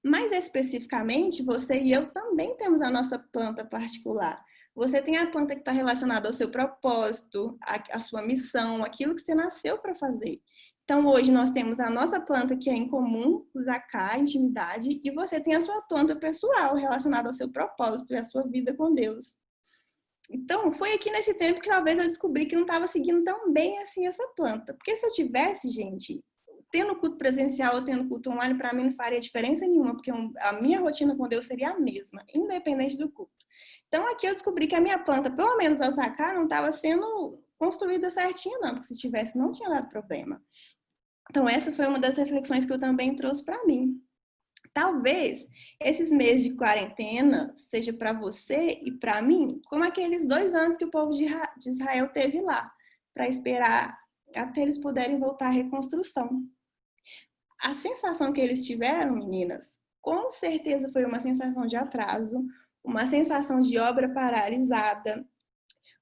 Mais especificamente, você e eu também temos a nossa planta particular. Você tem a planta que está relacionada ao seu propósito, à sua missão, aquilo que você nasceu para fazer. Então, hoje nós temos a nossa planta que é em comum, o Zacá, a intimidade, e você tem a sua planta pessoal relacionada ao seu propósito e à sua vida com Deus. Então, foi aqui nesse tempo que talvez eu descobri que não estava seguindo tão bem assim essa planta. Porque se eu tivesse, gente, tendo culto presencial ou tendo culto online, para mim não faria diferença nenhuma, porque a minha rotina com Deus seria a mesma, independente do culto. Então, aqui eu descobri que a minha planta, pelo menos a Zacá, não estava sendo construída certinho, não, porque se tivesse, não tinha dado problema. Então, essa foi uma das reflexões que eu também trouxe para mim. Talvez esses meses de quarentena seja para você e para mim como aqueles 2 anos que o povo de Israel teve lá, para esperar até eles puderem voltar à reconstrução. A sensação que eles tiveram, meninas, com certeza foi uma sensação de atraso, uma sensação de obra paralisada,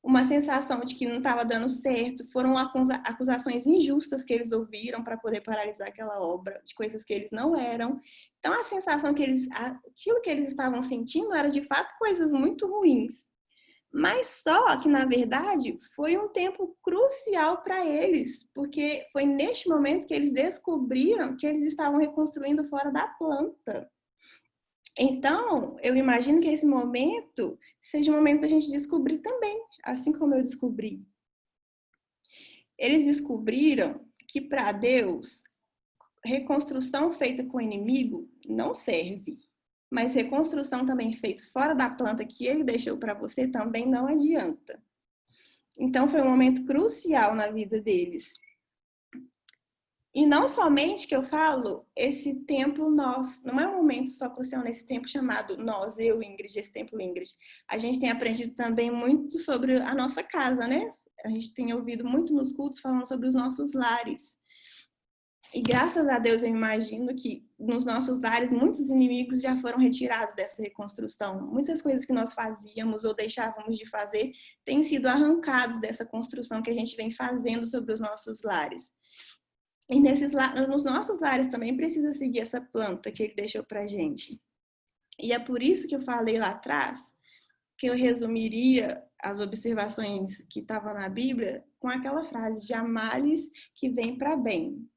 uma sensação de que não estava dando certo. Foram acusações injustas que eles ouviram para poder paralisar aquela obra, de coisas que eles não eram. Então, a sensação que aquilo que eles estavam sentindo era, de fato, coisas muito ruins. Mas só que, na verdade, foi um tempo crucial para eles, porque foi neste momento que eles descobriram que eles estavam reconstruindo fora da planta. Então, eu imagino que esse momento seja o momento da gente descobrir também, assim como eu descobri. Eles descobriram que para Deus, reconstrução feita com o inimigo não serve, mas reconstrução também feita fora da planta que ele deixou para você também não adianta. Então, foi um momento crucial na vida deles. E não somente que eu falo, esse templo nós, não é um momento só crucial nesse tempo chamado nós, eu, Ingrid, esse templo Ingrid. A gente tem aprendido também muito sobre a nossa casa, né? A gente tem ouvido muito nos cultos falando sobre os nossos lares. E graças a Deus eu imagino que nos nossos lares muitos inimigos já foram retirados dessa reconstrução. Muitas coisas que nós fazíamos ou deixávamos de fazer têm sido arrancadas dessa construção que a gente vem fazendo sobre os nossos lares. E nos nossos lares também precisa seguir essa planta que ele deixou pra gente. E é por isso que eu falei lá atrás que eu resumiria as observações que estavam na Bíblia com aquela frase de há males que vem para bem.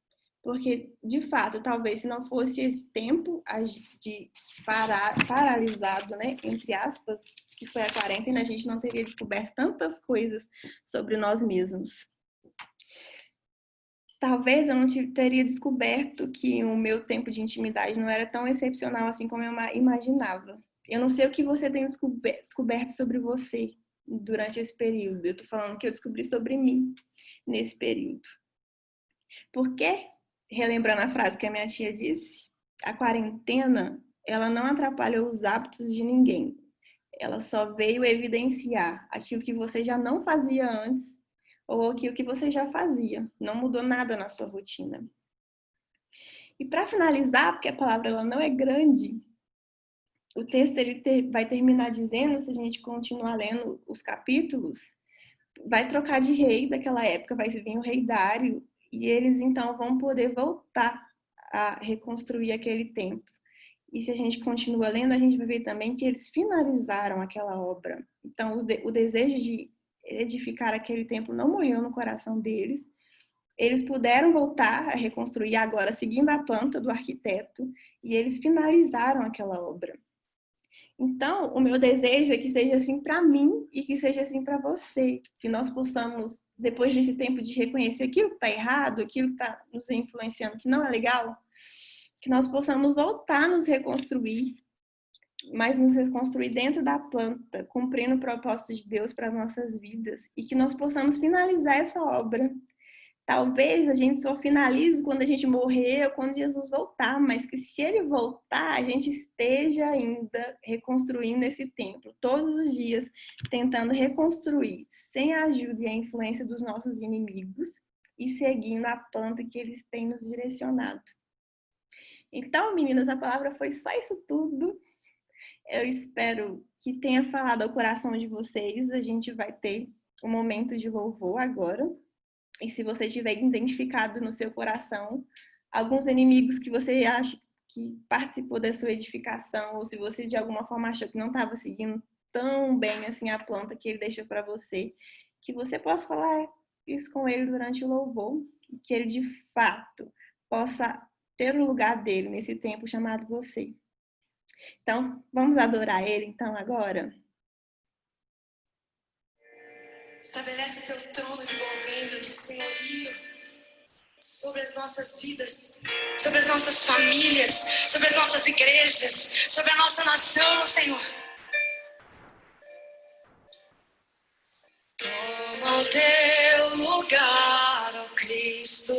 Porque, de fato, talvez se não fosse esse tempo de paralisado, né, entre aspas, que foi a quarentena, a gente não teria descoberto tantas coisas sobre nós mesmos. Talvez eu não teria descoberto que o meu tempo de intimidade não era tão excepcional assim como eu imaginava. Eu não sei o que você tem descoberto sobre você durante esse período. Eu estou falando que eu descobri sobre mim nesse período. Porque, relembrando a frase que a minha tia disse, a quarentena, ela não atrapalhou os hábitos de ninguém. Ela só veio evidenciar aquilo que você já não fazia antes ou aquilo que você já fazia. Não mudou nada na sua rotina. E para finalizar, porque a palavra ela não é grande, o texto vai terminar dizendo, se a gente continuar lendo os capítulos, vai trocar de rei daquela época, vai vir o rei Dário, e eles então vão poder voltar a reconstruir aquele templo. E se a gente continua lendo, a gente vai ver também que eles finalizaram aquela obra. Então, o desejo de edificar aquele templo não morreu no coração deles. Eles puderam voltar a reconstruir agora, seguindo a planta do arquiteto, e eles finalizaram aquela obra. Então, o meu desejo é que seja assim para mim e que seja assim para você. Que nós possamos, depois desse tempo de reconhecer aquilo que está errado, aquilo que está nos influenciando, que não é legal, que nós possamos voltar a nos reconstruir, mas nos reconstruir dentro da planta, cumprindo o propósito de Deus para as nossas vidas, e que nós possamos finalizar essa obra. Talvez a gente só finalize quando a gente morrer ou quando Jesus voltar, mas que se ele voltar, a gente esteja ainda reconstruindo esse templo, todos os dias, tentando reconstruir, sem a ajuda e a influência dos nossos inimigos e seguindo a planta que eles têm nos direcionado. Então, meninas, a palavra foi só isso tudo. Eu espero que tenha falado ao coração de vocês. A gente vai ter um momento de louvor agora. E se você tiver identificado no seu coração alguns inimigos que você acha que participou da sua edificação, ou se você de alguma forma achou que não estava seguindo tão bem assim a planta que ele deixou para você, que você possa falar isso com ele durante o louvor, e que ele de fato possa ter o lugar dele nesse tempo chamado você. Então, vamos adorar ele então agora? Estabelece o teu trono de governo, de senhorio sobre as nossas vidas, sobre as nossas famílias, sobre as nossas igrejas, sobre a nossa nação, Senhor. Toma o teu lugar, ó Cristo,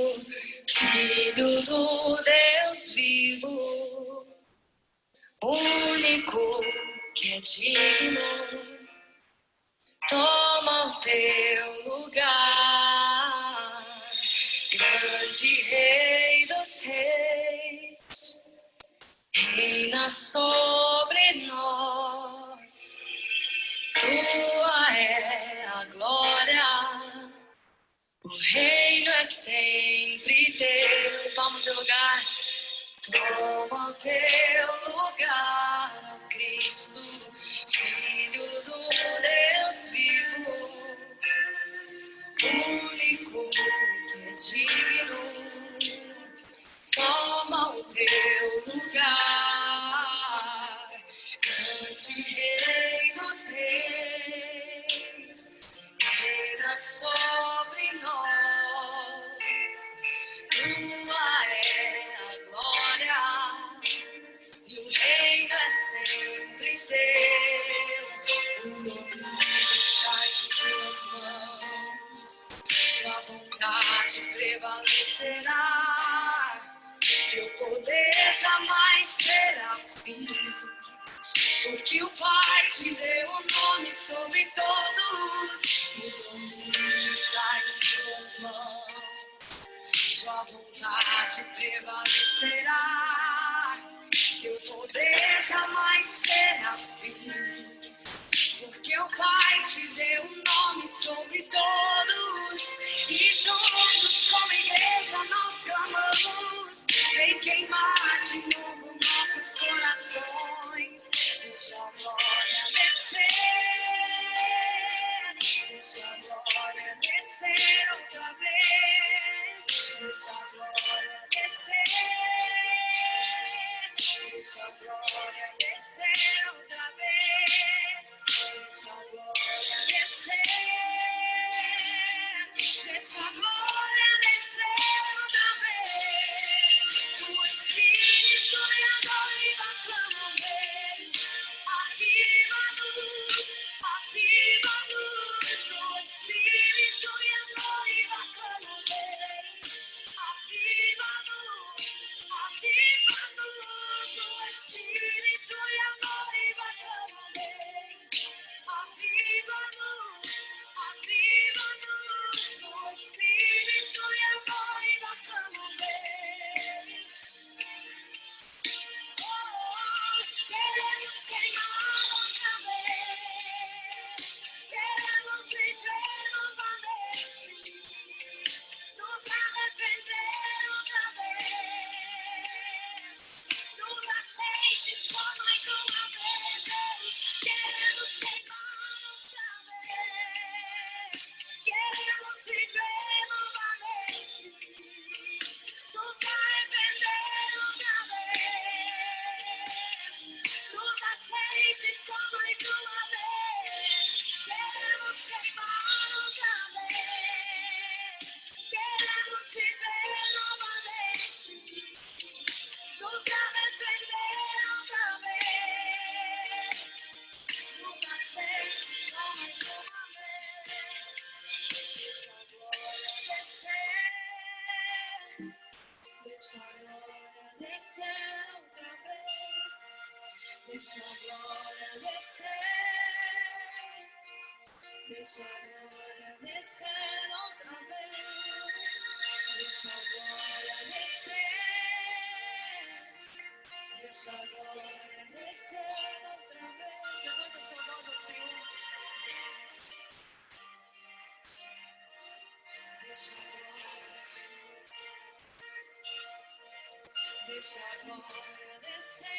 Filho do Deus vivo, único que é digno. Toma o teu lugar, grande Rei dos Reis, reina sobre nós. Tua é a glória, o reino é sempre teu. Toma o teu lugar, toma o teu lugar, ó Cristo, Filho do Deus vivo, único que é digno. Toma o teu lugar, grande Rei dos Reis, reina sobre nós. Tua é a glória, e o reino é sempre teu. O domínio está em suas mãos, tua vontade prevalecerá. porque o Pai te deu um nome sobre todos. O domínio está em suas mãos. Tua vontade prevalecerá. Teu poder jamais terá fim. Porque o Pai te deu um nome sobre todos. E juntos como igreja nós clamamos. Vem queimar de novo nossos corações. Deixa a glória descer. Deixa a glória descer outra vez. Deixa a glória descer. Deixa a glória descer outra vez. Deixa a glória descer. Deixa a glória descer outra vez. O Espírito e a noiva clamam bem. Aviva-nos, aviva-nos. O Espírito e a noiva clamam bem. Aviva-nos, aviva-nos. O Espírito e a noiva clamam bem. Aviva-nos, aviva-nos. O Espírito e a noiva clamam bem. Queremos queimar outra vez. Queremos viver novamente. Nos arrepender outra vez. Nos aceite só mais uma vez, Deus. Queremos queimar outra vez. Queremos viver novamente. Nos arrepender outra vez. Nos aceite só mais uma vez. Queremos queimar outra vez. Queremos viver novamente. Nos arrepender outra vez. Nos aceite só mais uma vez. Deixa a glória descer. Deixa a glória descer outra vez. Deixa a glória descer. Deixa a glória descer outra vez. Deixa a glória descer. Deixa a glória descer outra vez. Levanta sua voz ao Senhor. Deixa a glória. Deixa a glória descer.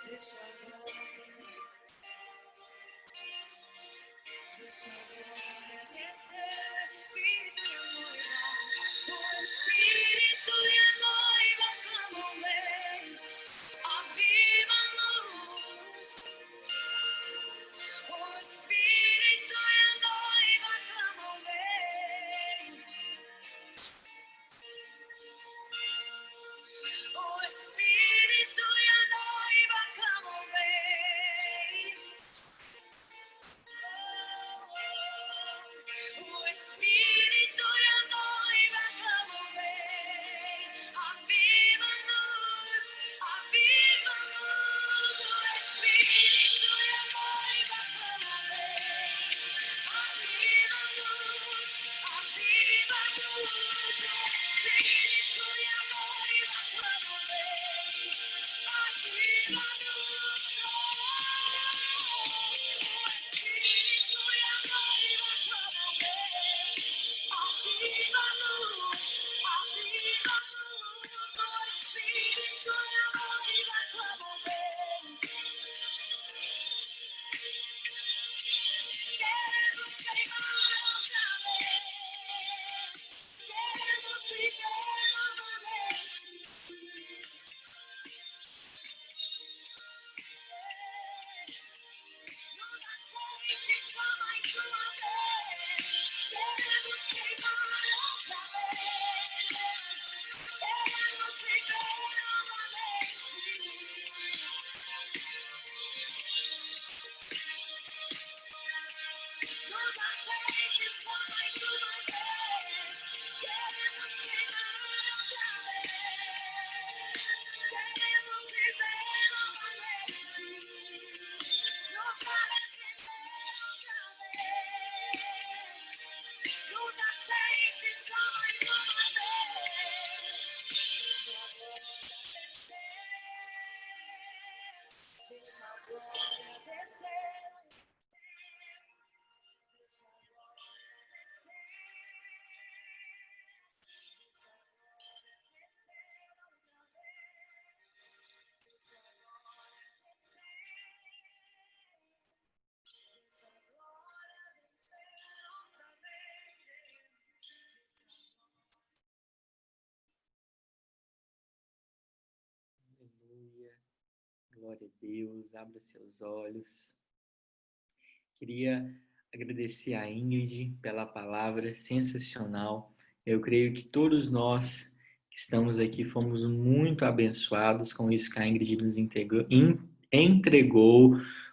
Deixa a glória. Deixa a glória descer. O Espírito e a noiva. O Espírito e a noiva clamam bem. Aviva-nos. O Espírito e a noiva clamam bem. O Espírito e a noiva clamam bem. O Espírito e a noiva clamam bem. Aviva-nos, aviva-nos. O Espírito e a noiva clamam bem. Aviva-nos, aviva-nos. O Espírito e a noiva clamam bem. Aviva-nos. Espírito e a noiva clamam bem. Aviva-nos, aviva-nos. O Espírito e a noiva clamam bem. Queremos queimar outra vez. Queremos viver novamente. Nos aceite só mais uma vez. Queremos queimar outra vez. Queremos viver novamente. Nos aceite só mais uma vez. Queremos queimar outra vez. Glória a Deus, abra seus olhos. Queria agradecer a Ingrid pela palavra sensacional. Eu creio que todos nós que estamos aqui fomos muito abençoados com isso que a Ingrid nos entregou,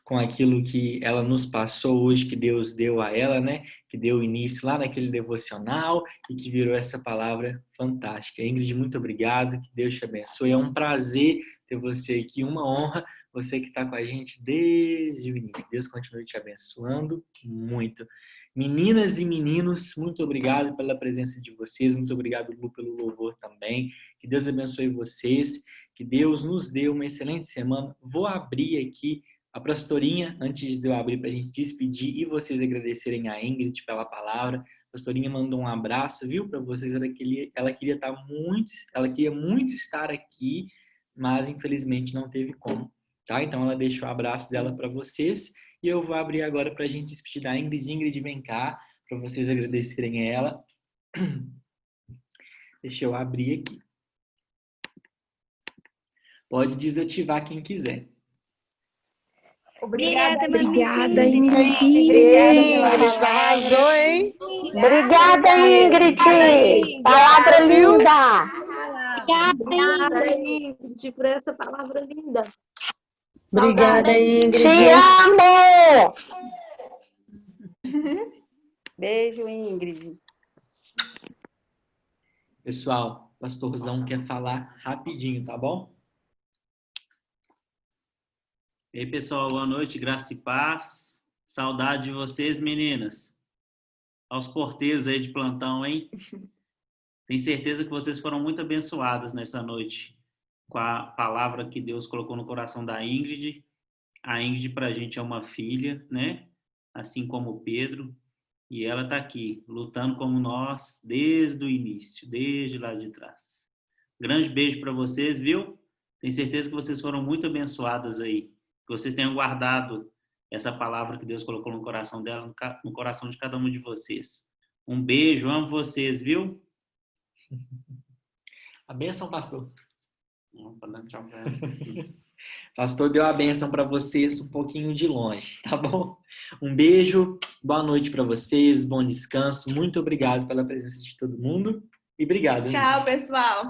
com aquilo que ela nos passou hoje, que Deus deu a ela, né? Que deu início lá naquele devocional e que virou essa palavra fantástica. Ingrid, muito obrigado, que Deus te abençoe. É um prazer ter você aqui, uma honra, você que está com a gente desde o início. Que Deus continue te abençoando muito. Meninas e meninos, muito obrigado pela presença de vocês, muito obrigado, Lu, pelo louvor também. Que Deus abençoe vocês, que Deus nos dê uma excelente semana. Vou abrir aqui a pastorinha, antes de eu abrir para a gente despedir e vocês agradecerem a Ingrid pela palavra. A pastorinha mandou um abraço, viu, para vocês. Ela queria muito estar aqui, mas infelizmente não teve como, tá? Então ela deixou o abraço dela para vocês e eu vou abrir agora para a gente despedir da Ingrid. Ingrid, vem cá, para vocês agradecerem a ela. Deixa eu abrir aqui. Pode desativar quem quiser. Obrigada, Obrigada, Ingrid. Ingrid, arrasou, hein? Obrigada, Ingrid. Palavra linda. Obrigada, Ingrid, por essa palavra linda. Obrigada, Ingrid. Te amo. Beijo, Ingrid. Pessoal, o pastorzão quer falar rapidinho, tá bom? E aí, pessoal, boa noite, graça e paz. Saudade de vocês, meninas. Aos porteiros aí de plantão, hein? Tenho certeza que vocês foram muito abençoadas nessa noite com a palavra que Deus colocou no coração da Ingrid. A Ingrid pra gente é uma filha, né? Assim como o Pedro. E ela tá aqui, lutando como nós desde o início, desde lá de trás. Grande beijo para vocês, viu? Tenho certeza que vocês foram muito abençoadas aí. Que vocês tenham guardado essa palavra que Deus colocou no coração dela, no coração de cada um de vocês. Um beijo, amo vocês, viu? A bênção, pastor. Não, pra dar tchau pra ela. Pastor deu a bênção para vocês um pouquinho de longe, tá bom? Um beijo, boa noite para vocês, bom descanso. Muito obrigado pela presença de todo mundo e obrigado. Tchau, pessoal.